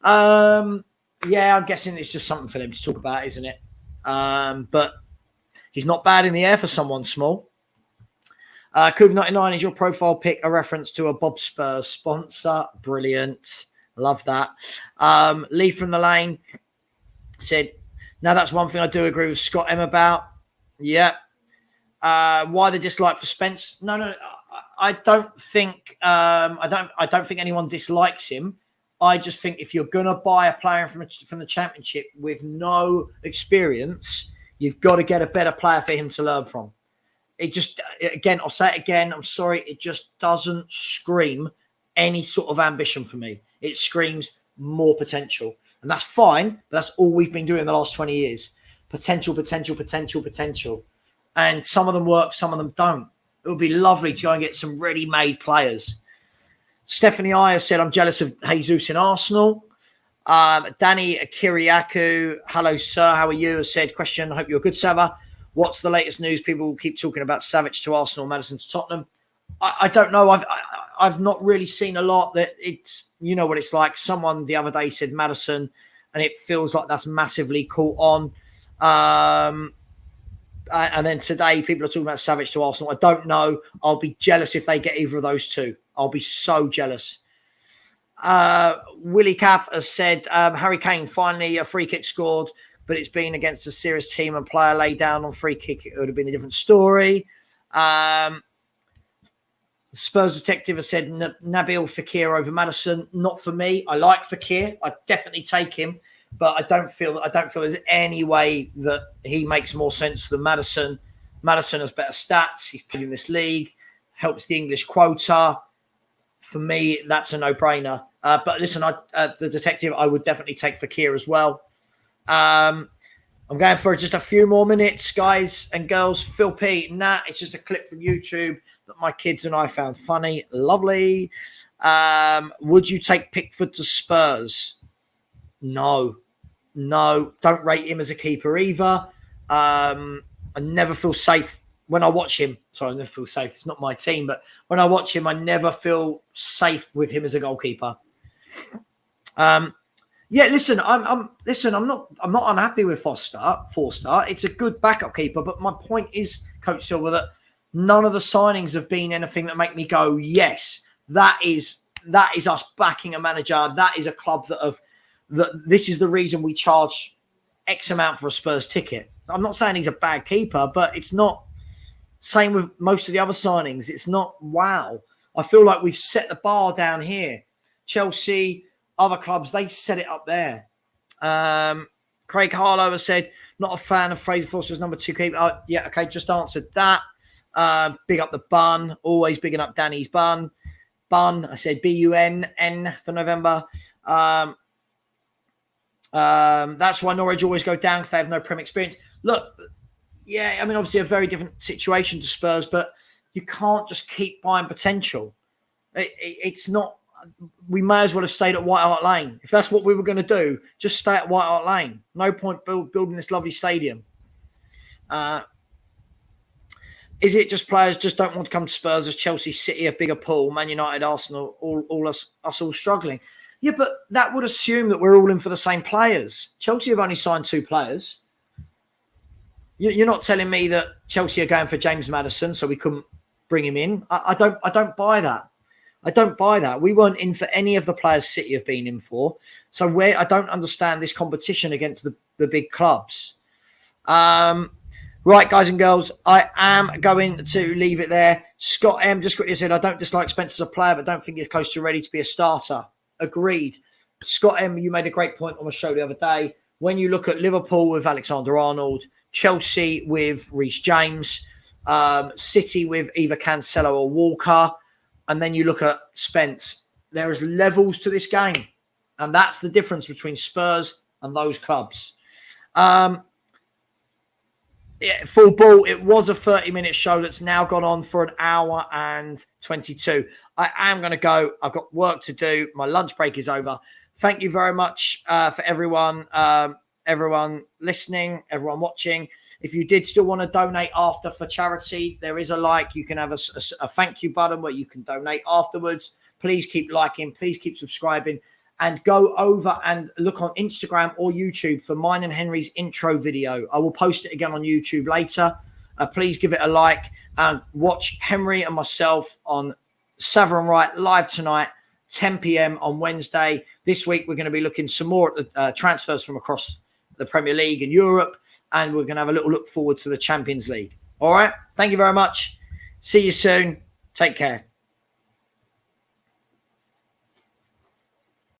Yeah, I'm guessing it's just something for them to talk about, isn't it? But he's not bad in the air for someone small. Couve99, is your profile pic a reference to a Bob Spurs sponsor? Brilliant. Love that. Lee from the Lane said, now that's one thing I do agree with Scott M about. Yeah. Why the dislike for Spence? No. I don't think I don't think anyone dislikes him. I just think if you're going to buy a player from the Championship with no experience, you've got to get a better player for him to learn from. It just, again, I'll say it again, I'm sorry, it just doesn't scream any sort of ambition for me. It screams more potential. And that's fine, but that's all we've been doing the last 20 years. Potential. And some of them work, some of them don't. It would be lovely to go and get some ready-made players. Stephanie Iyer said, I'm jealous of Jesus in Arsenal. Danny Kiriakou, hello, sir, how are you? Has said, question, I hope you're good, Savva. What's the latest news? People will keep talking about Savic to Arsenal, Maddison to Tottenham. I don't know. I've not really seen a lot. That it's, you know what it's like. Someone the other day said Maddison, and it feels like that's massively caught on. And then today people are talking about Savic to Arsenal. I don't know. I'll be jealous if they get either of those two. I'll be so jealous. Willie Caff has said, Harry Kane finally a free kick scored, but it's been against a serious team and player laid down on free kick. It would have been a different story. Spurs detective has said Nabil Fekir over Maddison. Not for me. I like Fekir. I'd definitely take him, but I don't feel there's any way that he makes more sense than Maddison. Maddison has better stats. He's played in this league, helps the English quota. For me, that's a no-brainer. But listen, the detective, I would definitely take Fekir as well. I'm going for just a few more minutes, guys and girls. Phil P, it's just a clip from YouTube that my kids and I found funny. Lovely. Would you take Pickford to Spurs? No, don't rate him as a keeper either. I never feel safe when I watch him. Sorry, I never feel safe. It's not my team, but when I watch him, I never feel safe with him as a goalkeeper. Yeah, listen, I'm not unhappy with Forster. It's a good backup keeper, but my point is, Coach Silver, that none of the signings have been anything that make me go, yes, that is us backing a manager. That is a club this is the reason we charge X amount for a Spurs ticket. I'm not saying he's a bad keeper, but it's not. Same with most of the other signings. It's not wow. I feel like we've set the bar down here. Chelsea, other clubs, they set it up there. Craig Harlow has said, not a fan of Fraser Forster's number 2 keeper. Yeah, okay, just answered that. Big up the bun. Always bigging up Danny's bun. Bun, I said B-U-N-N for November. That's why Norwich always go down, because they have no Prem experience. Look, yeah, I mean, obviously a very different situation to Spurs, but you can't just keep buying potential. It's not. We may as well have stayed at White Hart Lane. If that's what we were going to do, just stay at White Hart Lane. No point building this lovely stadium. Is it just players just don't want to come to Spurs as Chelsea, City have bigger pool, Man United, Arsenal, all us all struggling? Yeah, but that would assume that we're all in for the same players. Chelsea have only signed 2 players. You're not telling me that Chelsea are going for James Maddison, so we couldn't bring him in. I don't buy that. I don't buy that. We weren't in for any of the players City have been in for. So I don't understand this competition against the big clubs. Right, guys and girls, I am going to leave it there. Scott M just quickly said, I don't dislike Spence as a player, but don't think he's close to ready to be a starter. Agreed. Scott M, you made a great point on the show the other day. When you look at Liverpool with Alexander-Arnold, Chelsea with Reece James, City with either Cancelo or Walker, and then you look at Spence, there is levels to this game. And that's the difference between Spurs and those clubs. Full ball, it was a 30-minute show that's now gone on for an hour and 22. I am going to go. I've got work to do. My lunch break is over. Thank you very much for everyone listening, everyone watching. If you did still want to donate after for charity, there is a like. You can have a thank you button where you can donate afterwards. Please keep liking. Please keep subscribing. And go over and look on Instagram or YouTube for mine and Henry's intro video. I will post it again on YouTube later. Please give it a like and watch Henry and myself on Savva and Wright live tonight, 10 p.m. on Wednesday. This week, we're going to be looking some more at the transfers from across the Premier League and Europe, and we're going to have a little look forward to the Champions League. All right. Thank you very much. See you soon. Take care.